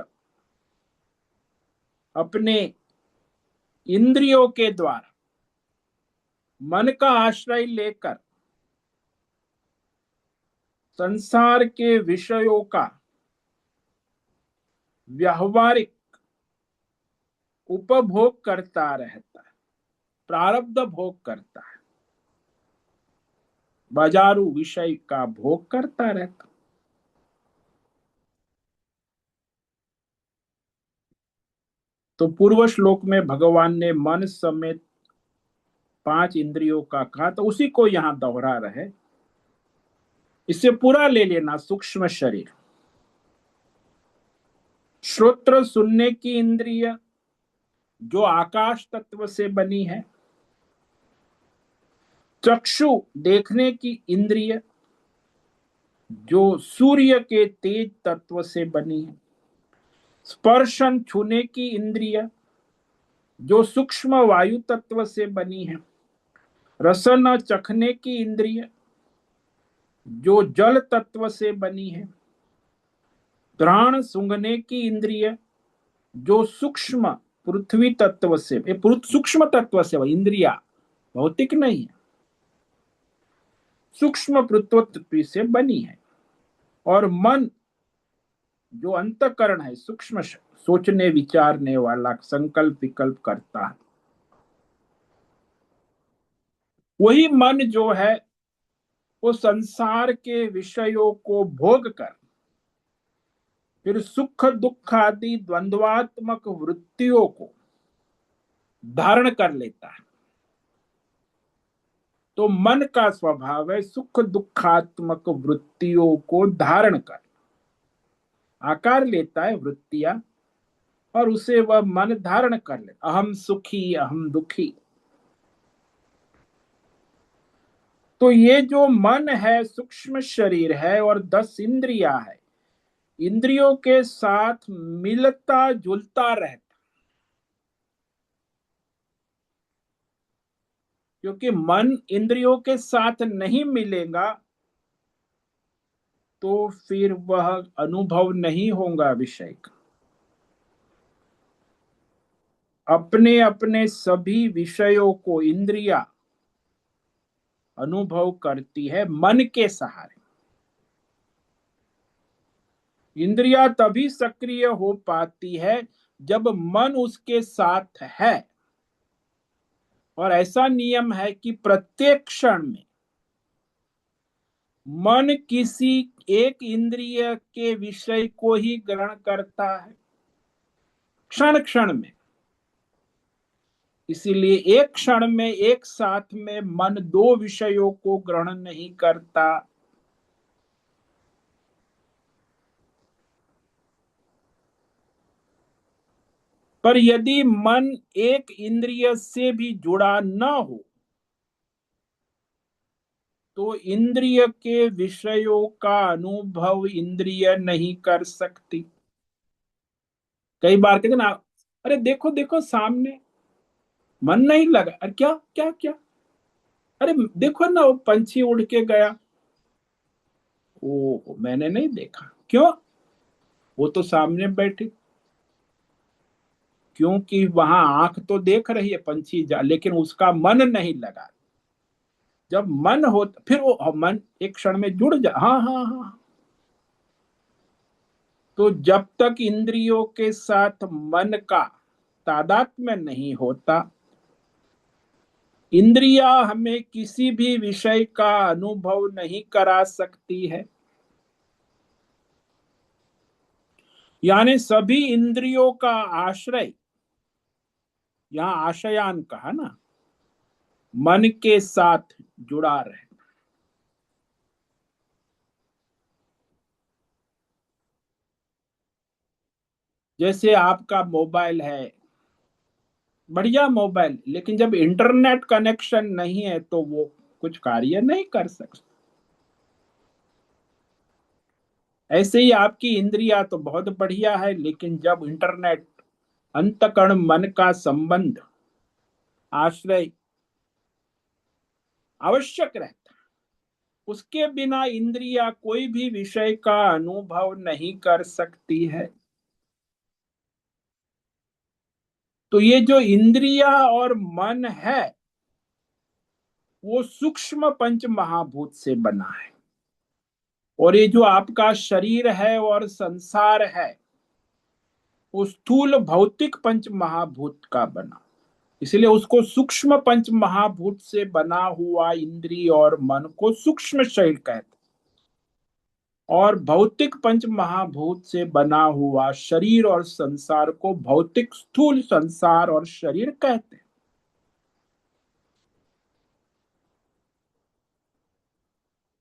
अपने इंद्रियों के द्वारा मन का आश्रय लेकर संसार के विषयों का व्यावहारिक उपभोग करता रहता है, प्रारब्ध भोग करता है, बाजारू विषय का भोग करता रहता। तो पूर्व श्लोक में भगवान ने मन समेत पांच इंद्रियों का कहा, तो उसी को यहां दोहरा रहे। इसे पूरा ले लेना, सूक्ष्म शरीर, श्रोत्र सुनने की इंद्रिय जो आकाश तत्व से बनी है, चक्षु देखने की इंद्रिय जो सूर्य के तेज तत्व से बनी है, स्पर्शन छूने की इंद्रिय जो सूक्ष्म वायु तत्व से बनी है, रसन चखने की इंद्रिय जो जल तत्व से बनी है, घ्राण सूंघने की इंद्रिय जो सूक्ष्म पृथ्वी तत्व से, सूक्ष्म तत्व से, वह इंद्रिया भौतिक नहीं है, सूक्ष्म पृथ्वी से बनी है, और मन जो अंतकरण है, सूक्ष्म सोचने विचारने वाला, संकल्प विकल्प करता है, वही मन जो है वो संसार के विषयों को भोग कर फिर सुख दुख आदि द्वंद्वात्मक वृत्तियों को धारण कर लेता है। तो मन का स्वभाव है सुख दुखात्मक वृत्तियों को धारण कर आकार लेता है वृत्तियां, और उसे वह मन धारण कर ले, अहम सुखी अहम दुखी। तो ये जो मन है सूक्ष्म शरीर है और 10 इंद्रियां है, इंद्रियों के साथ मिलता जुलता रहता, क्योंकि मन इंद्रियों के साथ नहीं मिलेगा तो फिर वह अनुभव नहीं होगा विषय का। अपने अपने सभी विषयों को इंद्रिया अनुभव करती है मन के सहारे। इंद्रिया तभी सक्रिय हो पाती है जब मन उसके साथ है, और ऐसा नियम है कि प्रत्येक क्षण में मन किसी एक इंद्रिय के विषय को ही ग्रहण करता है, क्षण क्षण में। इसीलिए एक क्षण में एक साथ में मन दो विषयों को ग्रहण नहीं करता। पर यदि मन एक इंद्रिय से भी जुड़ा न हो तो इंद्रिय के विषयों का अनुभव इंद्रिय नहीं कर सकती। कई बार कहते ना, अरे देखो देखो सामने, मन नहीं लगा, अरे क्या क्या क्या, अरे देखो ना वो पंछी उड़ के गया, ओ मैंने नहीं देखा, क्यों? वो तो सामने बैठी। क्योंकि वहां आंख तो देख रही है पंछी जा, लेकिन उसका मन नहीं लगा। जब मन हो फिर वो मन एक क्षण में जुड़ जा, हाँ हाँ हाँ। तो जब तक इंद्रियों के साथ मन का तादात्म्य नहीं होता, इंद्रिया हमें किसी भी विषय का अनुभव नहीं करा सकती है। यानी सभी इंद्रियों का आश्रय, यहां आशयान कहा ना, मन के साथ जुड़ा रहे। जैसे आपका मोबाइल है, बढ़िया मोबाइल, लेकिन जब इंटरनेट कनेक्शन नहीं है तो वो कुछ कार्य नहीं कर सकता। ऐसे ही आपकी इंद्रिया तो बहुत बढ़िया है, लेकिन जब इंटरनेट, अंतकरण मन का संबंध, आश्रय आवश्यक रहता, उसके बिना इंद्रिया कोई भी विषय का अनुभव नहीं कर सकती है। तो ये जो इंद्रिया और मन है वो सूक्ष्म पंच महाभूत से बना है, और ये जो आपका शरीर है और संसार है वो स्थूल भौतिक पंच महाभूत का बना। इसलिए उसको सूक्ष्म पंच महाभूत से बना हुआ इंद्रिय और मन को सूक्ष्म शरीर कहते हैं, और भौतिक पंच महाभूत से बना हुआ शरीर और संसार को भौतिक स्थूल संसार और शरीर कहते हैं।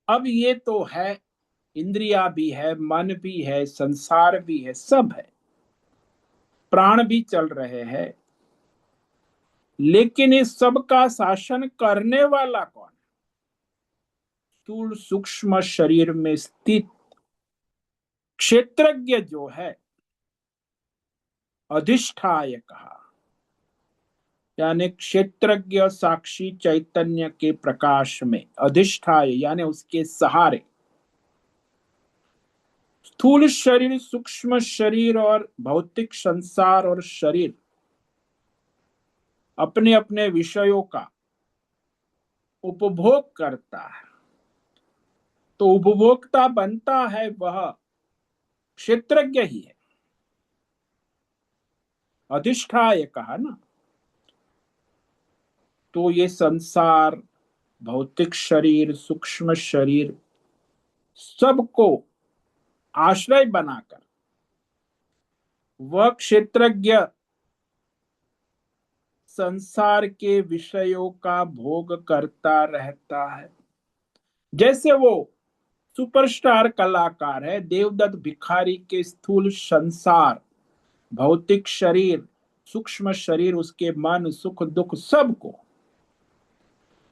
अब ये तो है, इंद्रिया भी है, मन भी है, संसार भी है, सब है, प्राण भी चल रहे हैं, लेकिन इस सब का शासन करने वाला कौन? स्थूल सूक्ष्म शरीर में स्थित क्षेत्रज्ञ जो है, अधिष्ठाय कहा, यानी क्षेत्रज्ञ साक्षी चैतन्य के प्रकाश में अधिष्ठाय यानी उसके सहारे स्थूल शरीर, सूक्ष्म शरीर और भौतिक संसार और शरीर अपने अपने विषयों का उपभोग करता है। तो उपभोक्ता बनता है वह क्षेत्रज्ञ ही है, अधिष्ठाय कहा ना। तो ये संसार, भौतिक शरीर, सूक्ष्म शरीर, सबको आश्रय बनाकर वह क्षेत्रज्ञ संसार के विषयों का भोग करता रहता है। जैसे वो सुपरस्टार कलाकार है, देवदत्त भिखारी के स्थूल संसार, भौतिक शरीर, सूक्ष्म शरीर, उसके मन, सुख दुख, सबको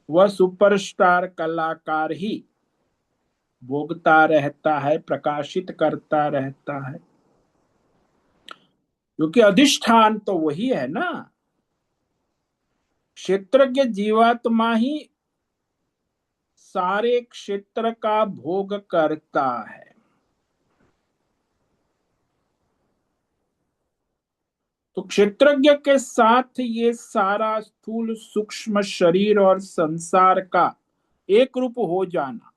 वह सुपरस्टार कलाकार ही भोगता रहता है, प्रकाशित करता रहता है, क्योंकि अधिष्ठान तो वही है ना। क्षेत्रज्ञ जीवात्मा ही सारे क्षेत्र का भोग करता है। तो क्षेत्रज्ञ के साथ ये सारा स्थूल सूक्ष्म शरीर और संसार का एक रूप हो जाना,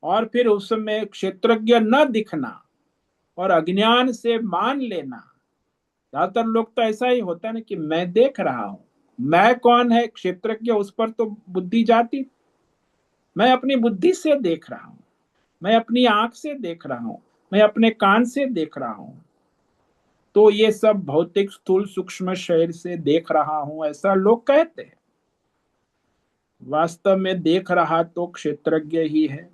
और फिर उसमें क्षेत्रज्ञ न दिखना और अज्ञान से मान लेना। ज्यादातर लोग तो ऐसा ही होता है ना कि मैं देख रहा हूं, मैं कौन है क्षेत्रज्ञ, उस पर तो बुद्धि जाती। मैं अपनी बुद्धि से देख रहा हूं, मैं अपनी आंख से देख रहा हूं, मैं अपने कान से देख रहा हूं, तो ये सब भौतिक स्थूल सूक्ष्म शरीर से देख रहा हूं, ऐसा लोग कहते हैं। वास्तव में देख रहा तो क्षेत्रज्ञ ही है।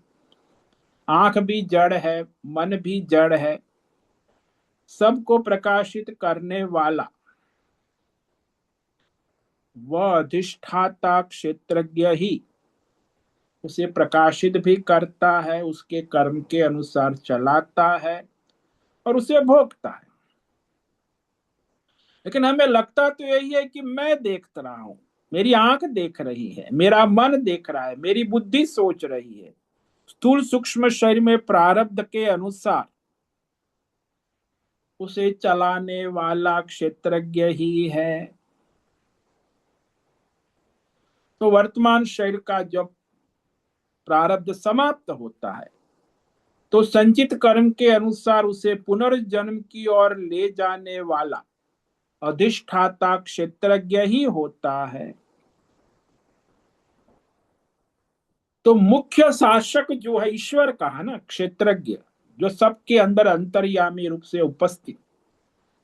आंख भी जड़ है, मन भी जड़ है, सबको प्रकाशित करने वाला वह अधिष्ठाता क्षेत्रज्ञ ही उसे प्रकाशित भी करता है, उसके कर्म के अनुसार चलाता है और उसे भोगता है। लेकिन हमें लगता तो यही है कि मैं देख रहा हूं, मेरी आंख देख रही है, मेरा मन देख रहा है, मेरी बुद्धि सोच रही है। स्थूल सूक्ष्म शरीर में प्रारब्ध के अनुसार उसे चलाने वाला क्षेत्रज्ञ ही है। तो वर्तमान शरीर का जब प्रारब्ध समाप्त होता है तो संचित कर्म के अनुसार उसे पुनर्जन्म की ओर ले जाने वाला अधिष्ठाता क्षेत्रज्ञ ही होता है। तो मुख्य शासक जो है ईश्वर का है ना, क्षेत्रज्ञ, जो सबके अंदर अंतर्यामी रूप से उपस्थित,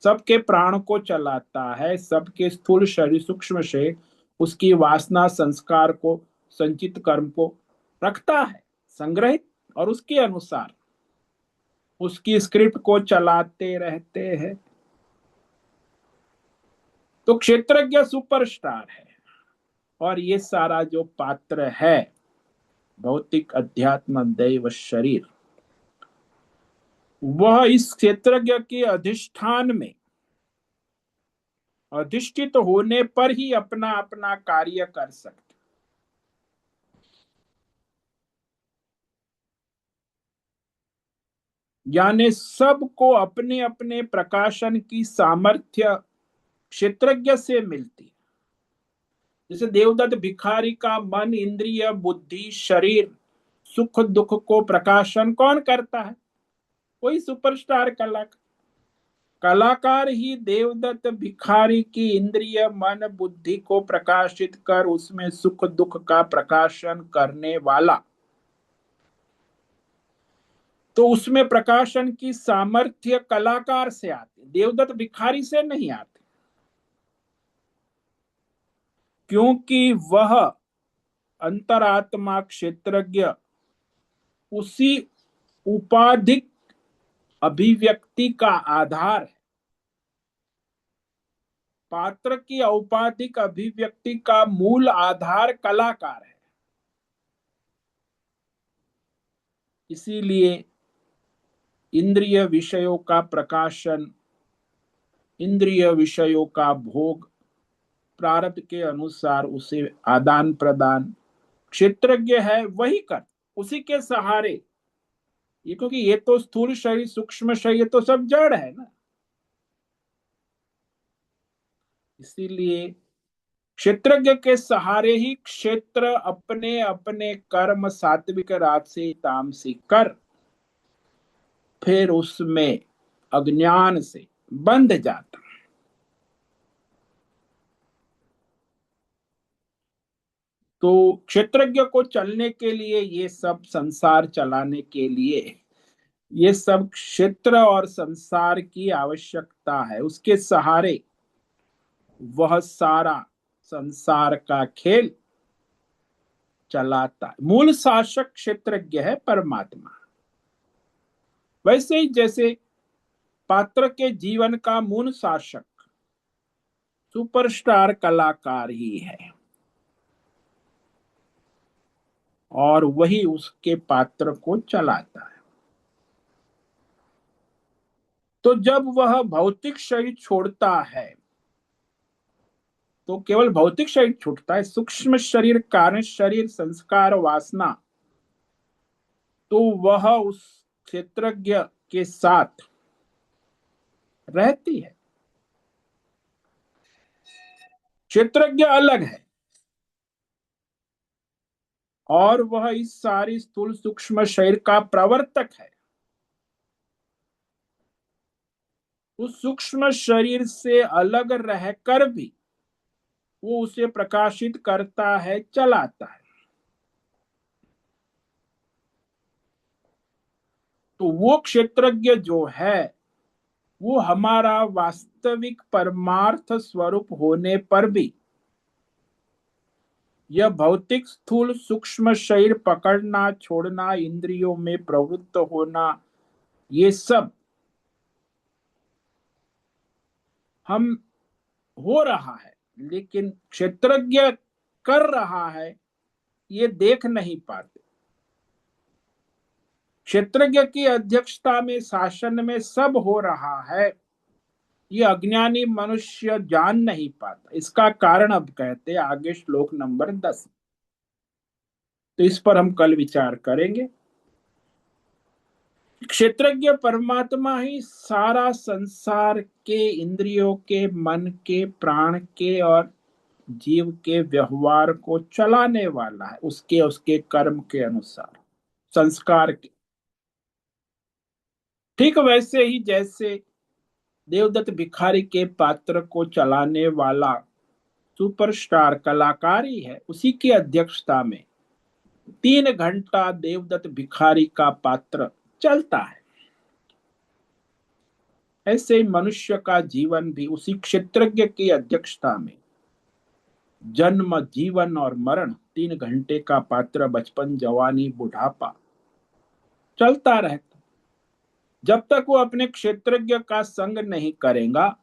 सबके प्राण को चलाता है, सबके स्थूल शरीर सूक्ष्म शरीर उसकी वासना संस्कार को, संचित कर्म को रखता है संग्रहित, और उसके अनुसार उसकी स्क्रिप्ट को चलाते रहते हैं। तो क्षेत्रज्ञ सुपरस्टार है। और ये सारा जो पात्र है, भौतिक अध्यात्म दैव शरीर, वह इस क्षेत्रज्ञ के अधिष्ठान में अधिष्ठित होने पर ही अपना अपना कार्य कर सकते। यानी सबको अपने अपने प्रकाशन की सामर्थ्य क्षेत्रज्ञ से मिलती। जैसे देवदत्त भिखारी का मन, इंद्रिय, बुद्धि, शरीर, सुख दुख को प्रकाशन कौन करता है? कोई सुपरस्टार कलाकार। कलाकार ही देवदत्त भिखारी की इंद्रिय मन बुद्धि को प्रकाशित कर उसमें सुख दुख का प्रकाशन करने वाला। तो उसमें प्रकाशन की सामर्थ्य कलाकार से आती, देवदत्त भिखारी से नहीं आती, क्योंकि वह अंतरात्मा क्षेत्रज्ञ उसी उपाधिक अभिव्यक्ति का आधार है। पात्र की औपाधिक अभिव्यक्ति का मूल आधार कलाकार है। इसीलिए इंद्रिय विषयों का प्रकाशन, इंद्रिय विषयों का भोग, प्रारब्ध के अनुसार उसे आदान प्रदान क्षेत्रज्ञ है वही कर, उसी के सहारे। ये क्योंकि ये तो स्थूल शरीर सूक्ष्म शरीर तो सब जड़ है ना, इसीलिए क्षेत्रज्ञ के सहारे ही क्षेत्र अपने अपने कर्म सात्विक राजसी तामसिक कर फिर उसमें अज्ञान से बंध जाता। तो क्षेत्रज्ञ को चलने के लिए, ये सब संसार चलाने के लिए, ये सब क्षेत्र और संसार की आवश्यकता है। उसके सहारे वह सारा संसार का खेल चलाता है। मूल शासक क्षेत्रज्ञ है परमात्मा। वैसे ही जैसे पात्र के जीवन का मूल शासक सुपरस्टार कलाकार ही है। और वही उसके पात्र को चलाता है। तो जब वह भौतिक शरीर छोड़ता है, तो केवल भौतिक शरीर छूटता है, सूक्ष्म शरीर, कारण शरीर, संस्कार, वासना, तो वह उस क्षेत्रज्ञ के साथ रहती है। क्षेत्रज्ञ अलग है और वह इस सारी स्थूल सूक्ष्म शरीर का प्रवर्तक है। उस सूक्ष्म शरीर से अलग रहकर भी वो उसे प्रकाशित करता है, चलाता है। तो वो क्षेत्रज्ञ जो है, वो हमारा वास्तविक परमार्थ स्वरूप होने पर भी यह भौतिक स्थूल सूक्ष्म शरीर पकड़ना, छोड़ना, इंद्रियों में प्रवृत्त होना, ये सब हम हो रहा है, लेकिन क्षेत्रज्ञ कर रहा है, ये देख नहीं पाते। क्षेत्रज्ञ की अध्यक्षता में, शासन में सब हो रहा है, ये अज्ञानी मनुष्य जान नहीं पाता। इसका कारण अब कहते हैं आगे श्लोक नंबर 10। तो इस पर हम कल विचार करेंगे। क्षेत्रज्ञ परमात्मा ही सारा संसार के, इंद्रियों के, मन के, प्राण के और जीव के व्यवहार को चलाने वाला है, उसके उसके कर्म के अनुसार, संस्कार के। ठीक वैसे ही जैसे देवदत्त भिखारी के पात्र को चलाने वाला सुपरस्टार कलाकार ही है, उसी की अध्यक्षता में 3 घंटा देवदत्त भिखारी का पात्र चलता है। ऐसे ही मनुष्य का जीवन भी उसी क्षेत्रज्ञ की अध्यक्षता में जन्म, जीवन और मरण, 3 घंटे का पात्र, बचपन, जवानी, बुढ़ापा चलता रहता। जब तक वो अपने क्षेत्रज्ञ का संग नहीं करेगा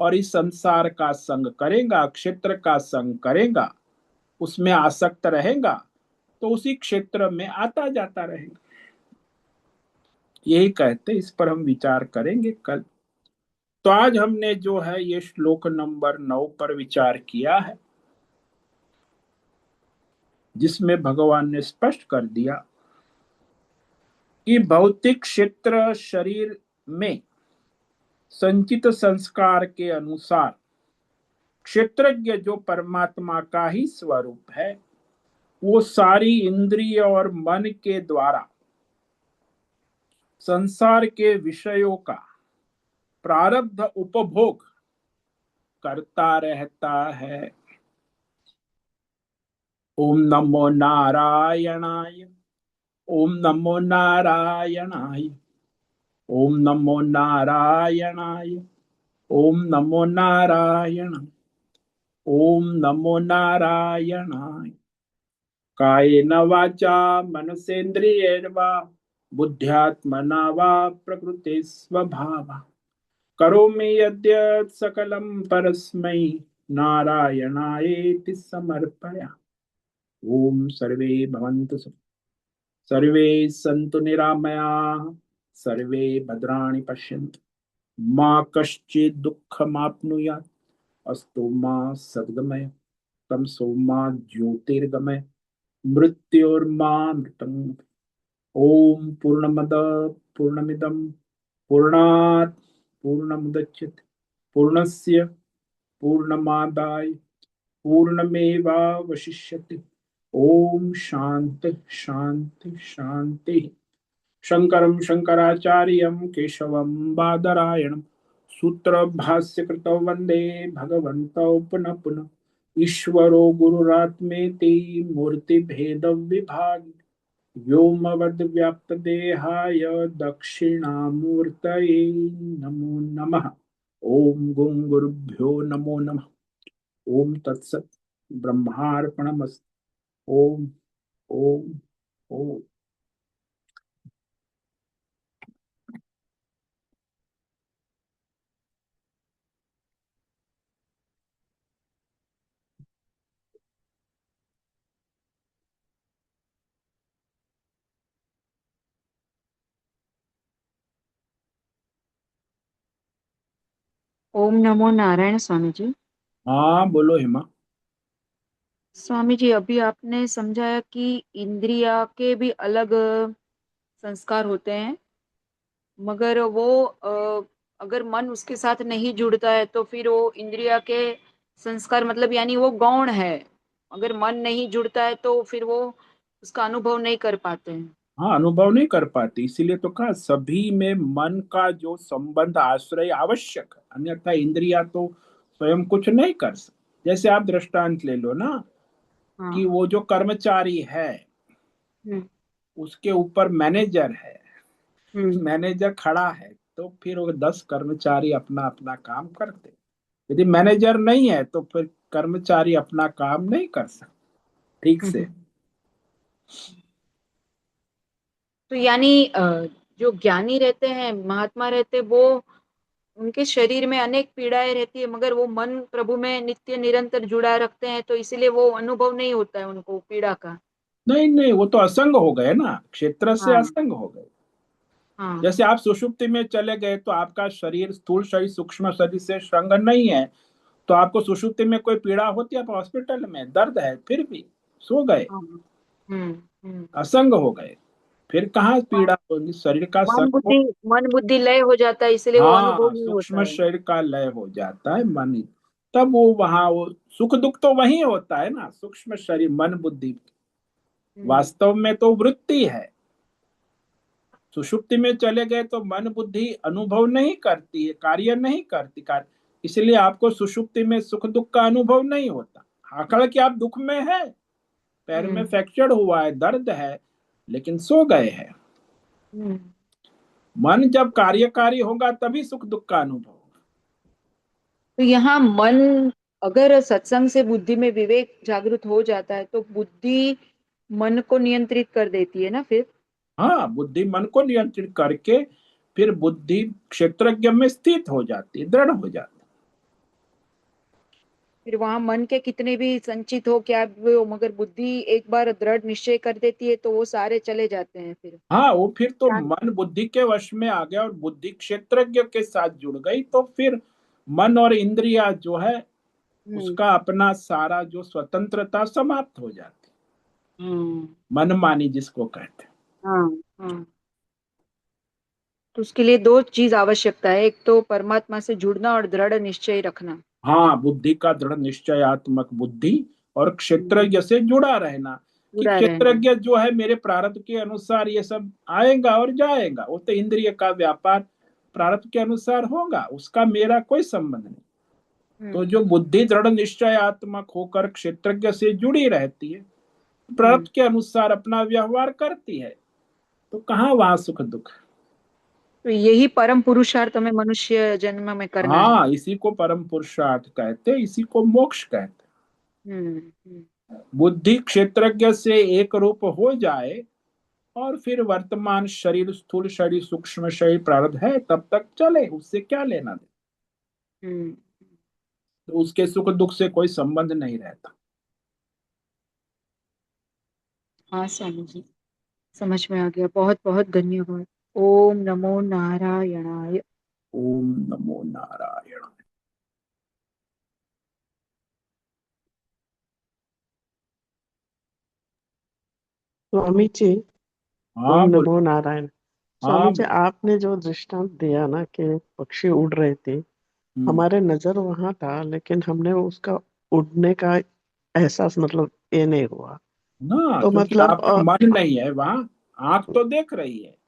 और इस संसार का संग करेगा, क्षेत्र का संग करेगा, उसमें आसक्त रहेगा, तो उसी क्षेत्र में आता जाता रहेगा। यही कहते, इस पर हम विचार करेंगे कल। तो आज हमने जो है ये श्लोक नंबर 9 पर विचार किया है, जिसमें भगवान ने स्पष्ट कर दिया कि भौतिक क्षेत्र शरीर में संचित संस्कार के अनुसार क्षेत्रज्ञ जो परमात्मा का ही स्वरूप है, वो सारी इंद्रिय और मन के द्वारा संसार के विषयों का प्रारब्ध उपभोग करता रहता है। ओम नमो नारायणाय। ओम नमो नारायणाय। ओम नमो नारायणाय। ओम नमो नारायण। ओम नमो नारायणाय। कायेन वाचा मनसेन्द्रियैर्वा बुद्ध्यात्मना वा प्रकृते स्वभावा करोमि यद्यत् सकलं परस्मै नारायणायेति समर्पयामि। ओम सर्वे भवन्तु सर्वे सन्तु निरामयाः, सर्वे भद्राणि पश्यन्तु, मा कश्चित् दुःखमाप्नुयात्, अस्तु मा सद्गमय, तमसो मा ज्योतिर्गमय, मृत्योर्मामृतम्। ओम पूर्णमद पूर्णमिदं पूर्णात् पूर्णमुदच्यते पूर्णस्य पूर्णमादाय पूर्णमेवावशिष्यते। ओम शांति शांति शांति। शंकरं शंकराचार्यं केशवं बादरायणं सूत्र भाष्य कृतौ वंदे भगवन्तौ पुनः पुनः। ईश्वरो गुरुरात्मेति मूर्ति भेद विभाग व्योमवद्व्याप्तदेहाय दक्षिणामूर्तये नमो नमः। ओम गुं गुरुभ्यो नमो नमः। ओम तत्सत् ब्रह्मार्पणमस्तु। ओम ओम ओम। ओम नमो नारायण स्वामी जी। हाँ बोलो हेमा। स्वामी जी, अभी आपने समझाया कि इंद्रिया के भी अलग संस्कार होते हैं, मगर वो अगर मन उसके साथ नहीं जुड़ता है तो फिर वो इंद्रिया के संस्कार मतलब यानी वो गौण है। अगर मन नहीं जुड़ता है तो फिर वो उसका अनुभव नहीं कर पाते हैं। हाँ, अनुभव नहीं कर पाती, इसीलिए तो कहा सभी में मन का जो संबंध आश्रय आवश्यक है, अन्यथा इंद्रिया तो स्वयं कुछ नहीं कर सकती। जैसे आप दृष्टांत ले लो ना, कि हाँ। वो जो कर्मचारी है हम्म। उसके ऊपर मैनेजर है, हम्म। मैनेजर खड़ा है, तो फिर वो 10 कर्मचारी अपना अपना काम करते। यदि मैनेजर नहीं है तो फिर कर्मचारी अपना काम नहीं कर सकते ठीक से। हम्म। तो यानी जो ज्ञानी रहते हैं, महात्मा रहते हैं, वो उनके शरीर में अनेक पीड़ाएं रहती है, मगर वो मन प्रभु में नित्य निरंतर जुड़ा रखते हैं, तो इसीलिए वो अनुभव नहीं होता है उनको पीड़ा का। नहीं नहीं, वो तो असंग हो गए ना, क्षेत्र से हाँ। असंग हो गए। हाँ। जैसे आप सुषुप्ति में चले गए तो आपका शरीर स्थूल शरीर सूक्ष्म शरीर से संग नहीं है, तो आपको सुषुप्ति में कोई पीड़ा होती है, आप हॉस्पिटल में दर्द है फिर भी सो गए, हाँ। हम्म। हम्म। असंग हो गए। फिर कहाँ पीड़ा होगी, शरीर का मन संग हो। बुद्धि मन बुद्धि लय हो जाता है, इसलिए वो अनुभव हाँ, नहीं होता सूक्ष्म है। शरीर का लय हो जाता है मन तब वो वहां वो सुख दुख तो वही होता है ना, सूक्ष्म शरीर मन बुद्धि। हम्म। वास्तव में तो वृत्ति है। सुषुप्ति में चले गए तो मन बुद्धि अनुभव नहीं करती है, कार्य नहीं करती कार्य, इसलिए आपको सुषुप्ति में सुख दुख का अनुभव नहीं होता। आकड़ कि आप दुख में है, पैर में हम्म। फ्रैक्चर हुआ है, दर्द है, लेकिन सो गए हैं। हम्म। मन जब कार्यकारी होगा तभी सुख दुख का अनुभव होगा। तो यहाँ मन, अगर सत्संग से बुद्धि में विवेक जागृत हो जाता है तो बुद्धि मन को नियंत्रित कर देती है ना फिर। हाँ, बुद्धि मन को नियंत्रित करके फिर बुद्धि क्षेत्रज्ञ में स्थित हो जाती है, दृढ़ हो जाती है। फिर वहां मन के कितने भी संचित हो क्या भी हो, मगर बुद्धि एक बार दृढ़ निश्चय कर देती है तो वो सारे चले जाते हैं फिर। हाँ, वो फिर तो ध्यान। मन बुद्धि के वश में आ गया और बुद्धि क्षेत्रज्ञ के साथ जुड़ गई, तो फिर मन और इंद्रिया जो है हम्म। उसका अपना सारा जो स्वतंत्रता समाप्त हो जाती। हम्म। मनमानी जिसको कहते हैं। हाँ। हाँ। तो उसके लिए दो चीज आवश्यकता है, एक तो परमात्मा से जुड़ना और दृढ़ निश्चय रखना। हाँ, बुद्धि का दृढ़ निश्चयात्मक बुद्धि और हम्म। क्षेत्रज्ञ से जुड़ा रहना। कि जुड़ा रहना। क्षेत्रज्ञ जो है मेरे प्रारब्ध के अनुसार ये सब आएगा और जाएगा, वो तो इंद्रिय का व्यापार प्रारब्ध के अनुसार होगा, उसका मेरा कोई संबंध नहीं। तो हम्म। जो बुद्धि दृढ़ निश्चयात्मक होकर क्षेत्रज्ञ से जुड़ी रहती है, हम्म। प्रारब्ध के अनुसार अपना व्यवहार करती है, तो कहाँ वहां सुख दुख। तो यही परम पुरुषार्थ हमें मनुष्य जन्म में करना है। हाँ, इसी को परम पुरुषार्थ कहते हैं, इसी को मोक्ष कहते हम्म। हम्म। हैं। बुद्धि क्षेत्रज्ञ से एक रूप हो जाए और फिर वर्तमान शरीर स्थूल शरीर सूक्ष्म शरीर प्रारब्ध है तब तक चले, उससे क्या लेना दे। हम्म। तो उसके सुख दुख से कोई संबंध नहीं रहता। हाँ स्वामी जी, समझ में आ गया। बहुत बहुत धन्यवाद। ओम नमो नारायणाय। ओम नमो नारायण। स्वामी जी, ओम हाँ बोल। नमो नारायण। स्वामी हाँ जी, बोल। आपने जो दृष्टांत दिया ना कि पक्षी उड़ रहे थे, हम्म। हमारे नजर वहां था, लेकिन हमने उसका उड़ने का एहसास मतलब ये नहीं हुआ। ना, तो क्योंकि मतलब आपका मन नहीं है वहां, आंख तो देख रही है।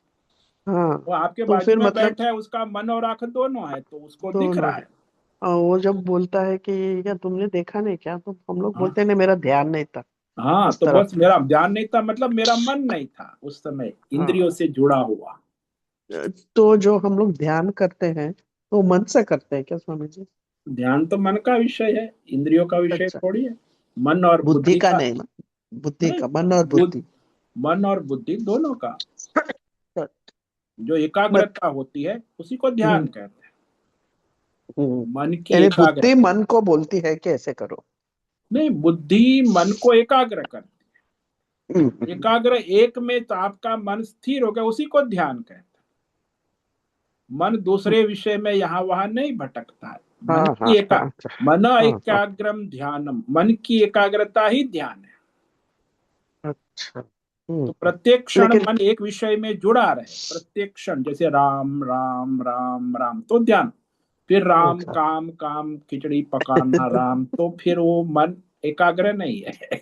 हाँ, वो आपके तो बाजू फिर में मतलब बैठा है, उसका मन और आंख दोनों है, तो उसको दिख दोनों रहा है। है। वो जब बोलता है कि क्या तुमने देखा नहीं क्या, तो हम लोग हाँ। बोलते हैं नहीं, मेरा ध्यान नहीं था हाँ, उस तो तरफ। बस मेरा ध्यान नहीं था, मतलब मेरा मन नहीं था उस समय हाँ, इंद्रियों से जुड़ा हुआ। तो जो हम लोग ध्यान करते हैं तो मन से करते हैं क्या स्वामी जी? ध्यान तो मन का विषय है, इंद्रियों का विषय अच्छा, थोड़ी है। मन और बुद्धि बुद्धि का का। नहीं ना, बुद्धि नहीं, का, मन और बुद्ध बुद्धि। मन और बुद्धि दोनों का जो मत एकाग्रता होती है उसी को ध्यान हम्म। कहते हैं। हम्म। मन की यानी बुद्धि एकाग्रता। मन को बोलती है कि ऐसे करो। नहीं, बुद्धि मन को एकाग्र कर। हम्म। एकाग्र एक में तो आपका मन स्थिर हो गया, उसी को ध्यान कहते हैं। मन दूसरे विषय में यहाँ वहां नहीं भटकता है। मन हाँ की हाँ हाँ अच्छा। मन हाँ हाँ एकाग्रम ध्यानम, मन की एकाग्रता ही ध्यान है। अच्छा। तो प्रत्येक क्षण लेकिन मन एक विषय में जुड़ा रहे, प्रत्येक क्षण, जैसे राम राम राम राम तो ध्यान, फिर राम अच्छा। काम काम खिचड़ी पकाना राम, तो फिर वो मन एकाग्र नहीं है।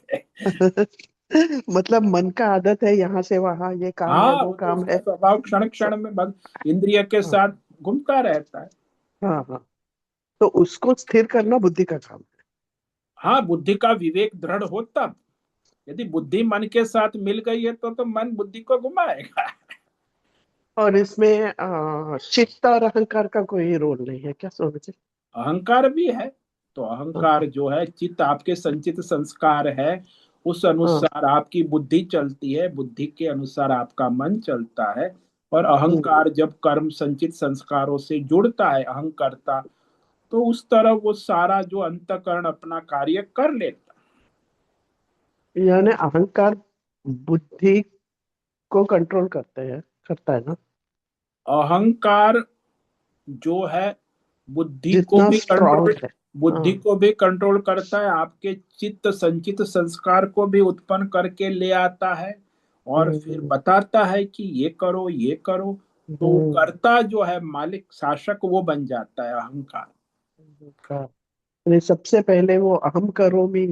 मतलब मन का आदत है यहाँ से वहां, ये काम है हाँ, वो वो तो काम उसका है। स्वभाव क्षण तो क्षण में बस इंद्रिय के हाँ साथ घूमता रहता है। हाँ हाँ, तो उसको स्थिर करना बुद्धि का काम हाँ, बुद्धि का विवेक दृढ़ हो तब। यदि बुद्धि मन के साथ मिल गई है तो मन बुद्धि को घुमाएगा। है। और इसमें चित्त और अहंकार का कोई रोल नहीं है क्या स्वामी जी? अहंकार भी है। तो अहंकार हाँ जो है, चित्त आपके संचित संस्कार है, उस हाँ। अनुसार आपकी बुद्धि चलती है, बुद्धि के अनुसार आपका मन चलता है। और हम्म, अहंकार जब कर्म संचित संस्कारों से जुड़ता है, अहंकर्ता, तो उस तरह वो सारा जो अंतःकरण अपना कार्य कर लेता यानी अहंकार बुद्धि को कंट्रोल करता है ना? है। अहंकार जो है बुद्धि को जितना भी स्ट्रांग कंट्रोल, है। बुद्धि हाँ। को भी कंट्रोल करता है, आपके चित्त संचित संस्कार को भी उत्पन्न करके ले आता है, और फिर हम्म बताता है कि ये करो ये करो। तो हम्म, कर्ता जो है, मालिक शासक, वो बन जाता है अहंकार। अहंकार। यानी सबसे पहले वो अहम करोमि।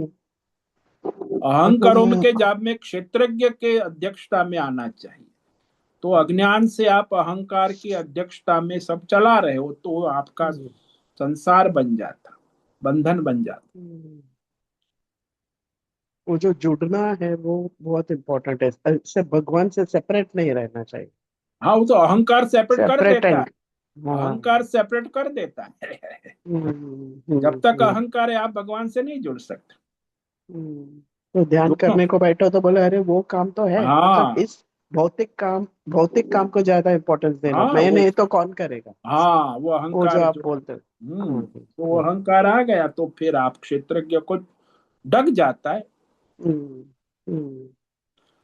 अहंकारों अहम। के जाप में क्षेत्रज्ञ के अध्यक्षता में आना चाहिए। तो अज्ञान से आप अहंकार की अध्यक्षता में सब चला रहे हो, तो आपका हम्म, संसार बन जाता, बंधन बन जाता। हम्म। वो जो जुड़ना है वो बहुत इम्पोर्टेंट है, इससे भगवान से सेपरेट नहीं रहना चाहिए। हाँ, वो तो अहंकार सेपरेट कर सेपरेट देता है। एंड। हाँ। अहंकार सेपरेट कर देता है। हम्म, जब तक अहंकार है, आप भगवान से नहीं जुड़ सकते। हम्म। तो ध्यान दोनों। करने को बैठो तो बोले अरे वो काम तो है, मतलब हाँ इस भौतिक काम को ज्यादा इम्पोर्टेंस देना, हाँ मैं वो, नहीं तो कौन करेगा? हाँ वो वो जो अहंकार आप जो, बोलते हो। तो वो अहंकार आ गया तो फिर आप क्षेत्रज्ञ को डग जाता है। हम्म, हम्म।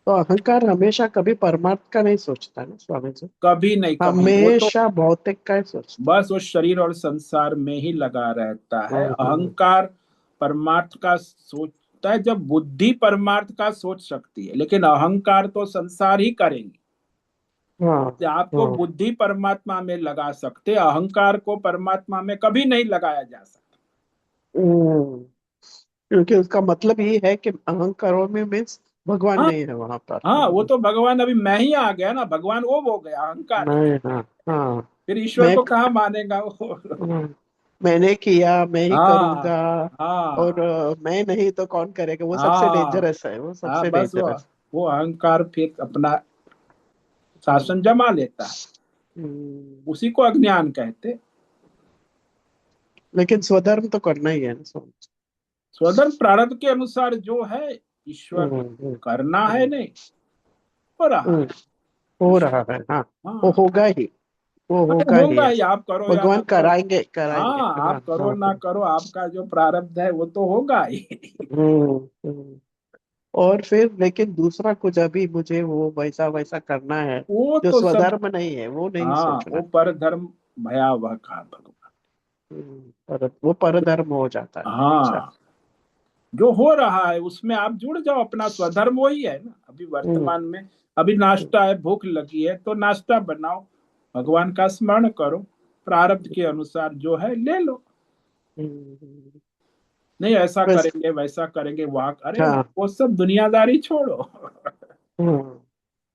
तो अहंकार हमेशा कभी परमार्थ का नहीं सोचता है ना स्वामी जी? कभी नहीं, कभी वो तो हमेशा भौतिक का ही सोचता बस उस शरीर और संसार में ही लगा रहता है। है। अहंकार परमार्थ का सोचता है जब बुद्धि परमार्थ का सोच सकती है, लेकिन अहंकार तो संसार ही करेंगे। हाँ तो आपको हाँ। बुद्धि परमात्मा में लगा सकते, अहंकार को परमात्मा में कभी नहीं लगाया जा सकता। हम्म, क्योंकि उसका मतलब ये है कि अहंकारों में मीन्स भगवान हाँ नहीं है वहां पर। हाँ, वो तो भगवान, अभी मैं ही आ गया ना, भगवान वो हो गया अहंकार। मैं, हाँ हाँ। फिर ईश्वर मैं, को कहाँ मानेगा वो। हाँ, मैंने किया मैं ही हाँ करूंगा। और हाँ मैं नहीं तो कौन करेगा, वो सबसे हाँ डेंजरस है, वो हाँ, सबसे बस डेंजरस। वो अहंकार फिर अपना हम्म, शासन जमा लेता है। हम्म। उसी को अज्ञान कहते। लेकिन स्वधर्म तो करना ही है ना स्वामी जी। स्वधर्म प्रारब्ध के अनुसार जो है, ईश्वर हम्म, हम्म, करना है, हम्म, नहीं हो रहा हम्म। है। हो ईश्वर, रहा है हाँ। वो हाँ, होगा ही, वो अरे होगा ही होगा ही, ऐसा। आप करो या ना भगवान करो। कराएंगे कराएंगे, हाँ, हाँ आप करो हाँ। ना करो, आपका जो प्रारब्ध है वो तो होगा ही। हम्म, हम्म। और फिर लेकिन दूसरा कुछ अभी मुझे वो वैसा वैसा करना है वो जो तो सब, स्वधर्म नहीं है, वो नहीं हाँ, सोचना वो है। परधर्म भयावह कहा भगवान। वो परधर्म हो जाता है। अच्छा। हाँ, जो हो रहा है उसमें आप जुड़ जाओ, अपना स्वधर्म वही है ना अभी हम्म, वर्तमान में। अभी नाश्ता है, भूख लगी है तो नाश्ता बनाओ, भगवान का स्मरण करो, प्रारब्ध के अनुसार जो है ले लो। हम्म। नहीं ऐसा बस। करेंगे वैसा करेंगे, वाह, अरे हाँ वो सब दुनियादारी छोड़ो। हाँ।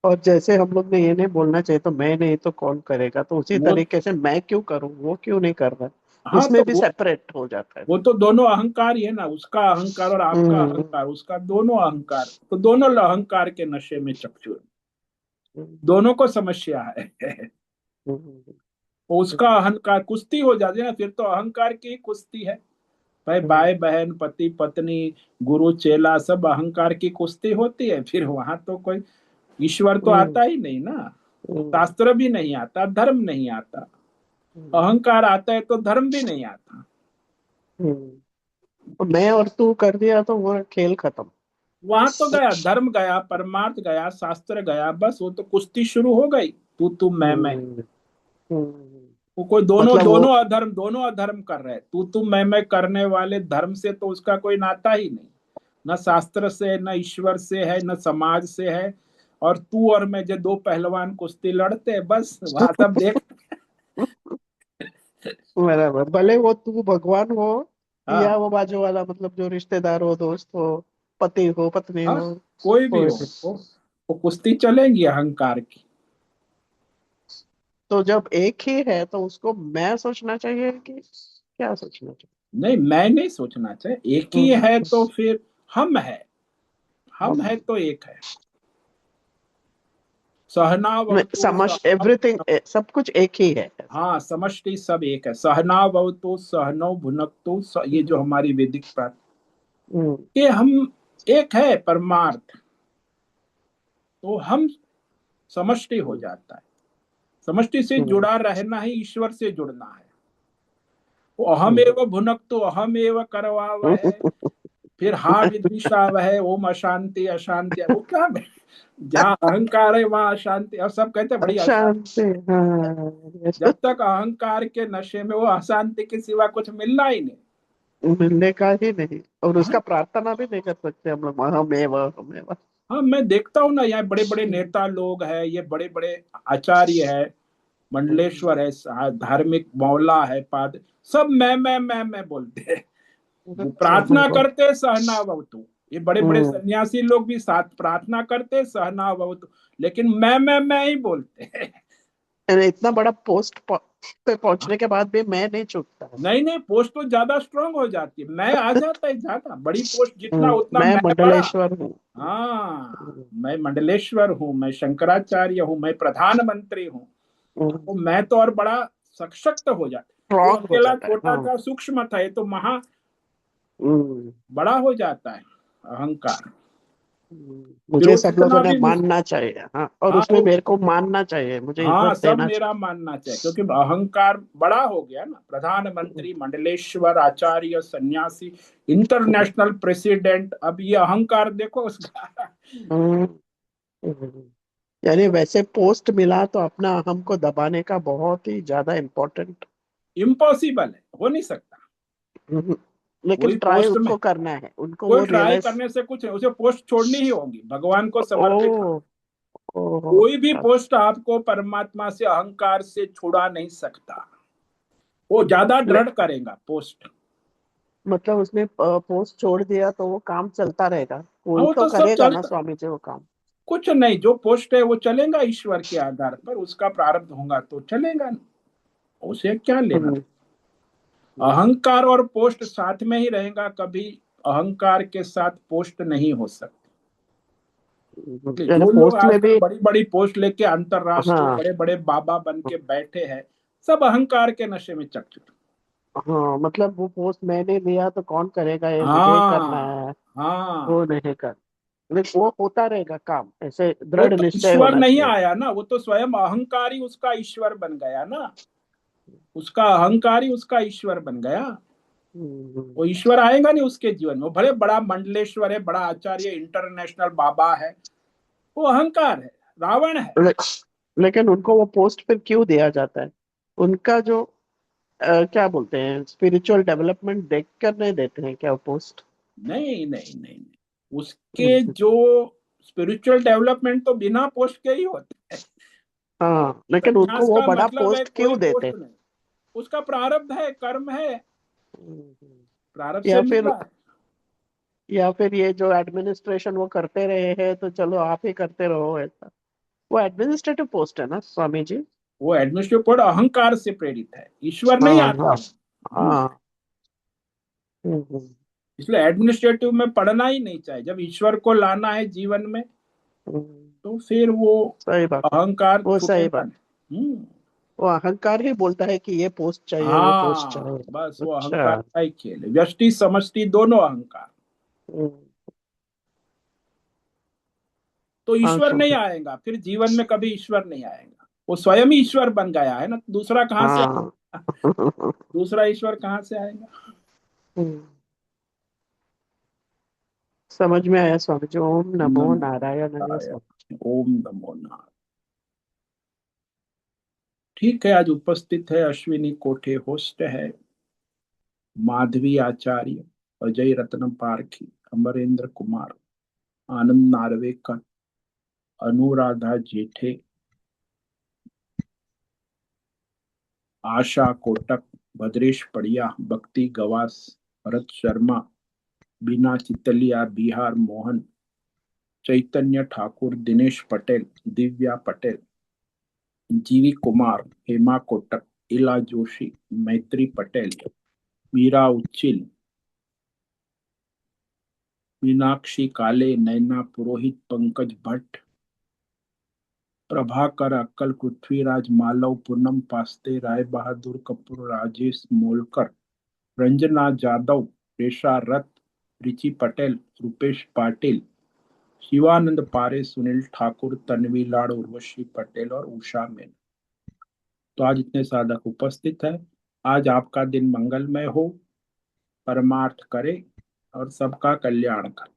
और जैसे हम लोग ने ये नहीं बोलना चाहिए तो मैं नहीं तो कौन करेगा, तो उसी वो, तरीके से मैं क्यों करूं, वो क्यों नहीं कर रहा, हाँ, तो उसमें भी सेपरेट हो जाता है। वो तो दोनों अहंकार ही है ना, उसका अहंकार और आपका हम्म, अहंकार, उसका दोनों अहंकार, तो दोनों अहंकार के नशे में चकचूर, हम्म, दोनों को समस्या है। हम्म, उसका अहंकार कुश्ती हो जाती है ना, फिर तो अहंकार की ही कुश्ती है। भाई, हम्म, भाई बहन पति पत्नी गुरु चेला सब अहंकार की कुश्ती होती है, फिर वहां तो कोई ईश्वर तो हम्म, आता ही नहीं ना, हम्म, शास्त्र भी नहीं आता, धर्म नहीं आता। हम्म, अहंकार आता है तो धर्म भी नहीं आता। तो मैं और तू कर दिया तो वो खेल खत्म। वहां तो गया धर्म, गया परमार्थ, गया शास्त्र, गया, बस वो तो कुश्ती शुरू हो गई, तू मैं। हम्म, हम्म। वो कोई दोनों मतलब वो दोनों अधर्म कर रहे हैं। तू मैं करने वाले धर्म से तो उसका कोई नाता ही नहीं, न शास्त्र से, न ईश्वर से है, न समाज से है। और तू और मैं जो दो पहलवान कुश्ती लड़ते हैं, बस वहां सब देख। बराबर, भले वो तू भगवान हो या हाँ वो बाजू वाला, मतलब जो रिश्तेदार हो, दोस्त हो, पति हो, पत्नी हाँ, हो, कोई भी कोई हो, भी। वो कुश्ती चलेंगी अहंकार की। तो जब एक ही है तो उसको मैं सोचना चाहिए कि क्या सोचना चाहिए? नहीं, मैं नहीं सोचना चाहिए, एक ही हम्म, है तो फिर हम है, हम हम है तो एक है। सहना भवतु समझ एवरीथिंग, सब कुछ एक ही है। हाँ, समष्टि सब एक है। सहना भवतु सहनौ भुनक्तु ये जो हमारी वैदिक हम्म, ये हम एक है परमार्थ। तो हम समष्टि हो हम्म, जाता है। समष्टि से हम्म, जुड़ा रहना ही ईश्वर से जुड़ना है। वो अहम हम्म, एव भुनक्तु अहम एव करवावहै। हम्म। फिर हा विद्विषावहै ओम अशांति अशांति, वो क्या है? जहाँ अहंकार है वहां अशांति, और सब कहते हैं बड़ी अशांति। शांति, हाँ, जब तक अहंकार के नशे में, वो अशांति के सिवा कुछ मिलना ही नहीं। मिलने का ही नहीं, और उसका हाँ प्रार्थना भी नहीं कर सकते हम लोग, हमें हमें। हाँ, मैं देखता हूँ ना, यहाँ बड़े बड़े नेता लोग हैं, ये बड़े बड़े आचार्य है, मंडलेश्वर है, धार्मिक मौला है, पाद, सब मैं बोलते हैं। वो प्रार्थना करते सहना भवतु। ये बड़े बड़े हम्म, सन्यासी लोग भी साथ प्रार्थना करते सहना भवतु, लेकिन मैं ही बोलते हैं। यानी इतना बड़ा पोस्ट पे पहुंचने के बाद भी मैं नहीं चूकता। नहीं नहीं, पोस्ट तो ज्यादा स्ट्रांग हो जाती है, मैं आ जाता है ज्यादा, बड़ी पोस्ट जितना उतना मैं मैं बड़ा। मंडलेश्वर हूँ। हाँ, मैं मंडलेश्वर हूँ, मैं शंकराचार्य हूँ, मैं प्रधानमंत्री हूँ। तो मैं तो और बड़ा सशक्त हो जाता। वो स्ट्रॉन्ग हो अकेला जाता है, छोटा हाँ। था, सूक्ष्म था, ये तो महा हम्म, बड़ा हो जाता है अहंकार। फिर मुझे वो सब लोगों कितना ने भी मानना चाहिए, हाँ, और हाँ उसमें वो, मेरे को मानना चाहिए, मुझे हाँ इज्जत सब देना मेरा चाहिए। मानना चाहिए, क्योंकि अहंकार बड़ा हो गया ना। प्रधानमंत्री, मंडलेश्वर, आचार्य, सन्यासी, इंटरनेशनल प्रेसिडेंट, अब ये अहंकार देखो उसका। हम्म, हम्म। यानी वैसे पोस्ट मिला तो अपना अहम को दबाने का बहुत ही ज्यादा इम्पोर्टेंट। इम्पॉसिबल है, हो नहीं सकता। लेकिन कोई ट्राई पोस्ट में, उनको करना है, उनको कोई वो ट्राई रियलाइज। करने से कुछ नहीं, उसे पोस्ट छोड़नी ही होगी, भगवान को समर्पित। ओ, ओ, कोई भी पोस्ट आपको परमात्मा से, अहंकार से छुड़ा नहीं सकता। वो ज्यादा ले, दृढ़ करेगा पोस्ट। मतलब उसने पोस्ट छोड़ दिया तो वो काम चलता रहेगा, हाँ कोई वो तो तो सब करेगा ना चलता, स्वामी जी वो काम। कुछ नहीं, जो पोस्ट है वो चलेगा ईश्वर के आधार पर, उसका प्रारब्ध होगा तो चलेगा, उसे क्या लेना। हम्म, अहंकार और पोस्ट साथ में ही रहेगा, कभी अहंकार के साथ पोस्ट नहीं हो सकती। यानी जो लोग पोस्ट में आजकल भी। बड़ी बड़ी पोस्ट लेके अंतरराष्ट्रीय हाँ, बड़े बड़े बाबा बन के बैठे हैं, सब अहंकार के नशे में चक चुके। हाँ, मतलब वो पोस्ट मैंने लिया तो कौन करेगा, ये मुझे ही करना हाँ है, वो हाँ, नहीं कर। लेकिन वो होता रहेगा काम, ऐसे वो दृढ़ तो निश्चय ईश्वर होना नहीं चाहिए। आया ना, वो तो स्वयं अहंकार ही उसका ईश्वर बन गया ना। उसका अहंकार ही उसका ईश्वर बन गया। हम्म, वो ईश्वर आएगा नहीं उसके जीवन में, वो भले बड़ा मंडलेश्वर है, बड़ा आचार्य, इंटरनेशनल बाबा है, वो अहंकार है, रावण है। ले, लेकिन उनको वो पोस्ट फिर क्यों दिया जाता है? उनका जो क्या बोलते हैं, स्पिरिचुअल डेवलपमेंट देख कर नहीं देते हैं क्या वो पोस्ट? नहीं नहीं नहीं नहीं, उसके जो स्पिरिचुअल डेवलपमेंट तो बिना पोस्ट के ही होते हैं। हाँ, लेकिन उनको संन्यास वो का बड़ा मतलब है पोस्ट कोई क्यों देते? पोस्ट नहीं, उसका प्रारब्ध है, कर्म है, हम्म, प्रारब्ध से या मिल फिर रहा है। या फिर ये जो एडमिनिस्ट्रेशन वो करते रहे हैं तो चलो आप ही करते रहो, ऐसा? वो एडमिनिस्ट्रेटिव पोस्ट है ना स्वामी जी? वो एडमिनिस्ट्रेटिव कोड अहंकार से प्रेरित है, ईश्वर नहीं हाँ, आता हाँ, है। हाँ। इसलिए एडमिनिस्ट्रेटिव में पढ़ना ही नहीं चाहिए। जब ईश्वर को लाना है जीवन में, हम्म, तो फिर वो सही बात, अहंकार वो सही छूटेगा बात। नहीं। वो अहंकार ही बोलता है कि ये पोस्ट चाहिए, वो पोस्ट हाँ चाहिए। बस, वो अहंकार अच्छा। का ही खेल है, व्यष्टि समष्टि दोनों अहंकार। हम्म, तो हाँ, ईश्वर नहीं स्वामी। आएगा, फिर जीवन में कभी ईश्वर नहीं आएगा। वो स्वयं ही ईश्वर बन गया है ना, दूसरा कहाँ से हाँ। आएगा? दूसरा ईश्वर कहाँ से आएगा? हम्म, समझ में आया स्वामी जी, ओम नमो नमो नारायण। नारायण, ओम नमो नारायण। ठीक है, आज उपस्थित है अश्विनी कोठे, होस्ट है माधवी आचार्य, अजय रत्न पारखी, अमरेंद्र कुमार, आनंद नार्वेकर, अनुराधा जेठे, आशा कोटक, भद्रेश पड़िया, भक्ति गवास, भरत शर्मा, बीना चितलिया, बिहार मोहन, चैतन्य ठाकुर, दिनेश पटेल, दिव्या पटेल, जीवी कुमार, हेमा कोटक, इला जोशी, मैत्री पटेल, मीरा उच्चिल, मीनाक्षी काले, नैना पुरोहित, पंकज भट्ट, प्रभाकर अक्कल, पृथ्वीराज मालव, पूनम पास्ते, राय बहादुर कपूर, राजेश मोलकर, रंजना जादव, रेशा रथ, रिची पटेल, रुपेश पाटिल, शिवानंद पारे, सुनील ठाकुर, तन्वी लाड़, उर्वशी पटेल और उषा मेन। तो आज इतने साधक उपस्थित है। आज आपका दिन मंगलमय हो, परमार्थ करे और सबका कल्याण करे।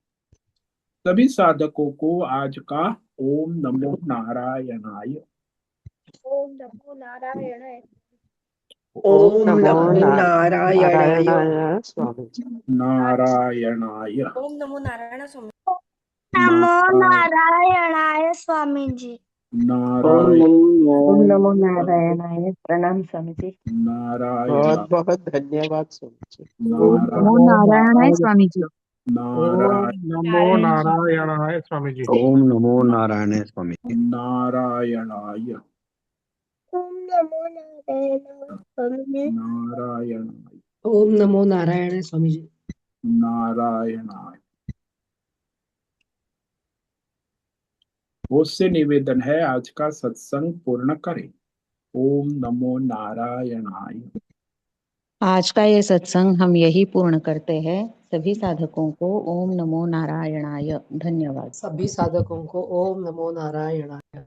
सभी साधकों को आज का ओम नमो नारायणाय। ओम नमो नारायणाय। ओम ओम नमो नमो नारायणाय। नारायणाय स्वामी जी। नारायणाय ओम नमो नारायण स्वामी। नमो नारायणाय स्वामी जी। नारायण ओम नमो नारायणाय। प्रणाम स्वामी जी। नारायण बहुत बहुत धन्यवाद स्वामी जी। नमो नारायण नारायणाय स्वामी जी। नारायण नमो नारायणाय स्वामी जी। ओम नमो नारायण स्वामी जी। नारायणाय ओम नमो नारायणाय स्वामी जी। नारायणाय ओम नमो नारायणाय स्वामी जी। नारायणाय। बहुत से निवेदन है, आज का सत्संग पूर्ण करें। ओम नमो नारायणाय। आज का ये सत्संग हम यही पूर्ण करते हैं। सभी साधकों को ओम नमो नारायणाय। धन्यवाद। सभी साधकों को ओम नमो नारायणाय।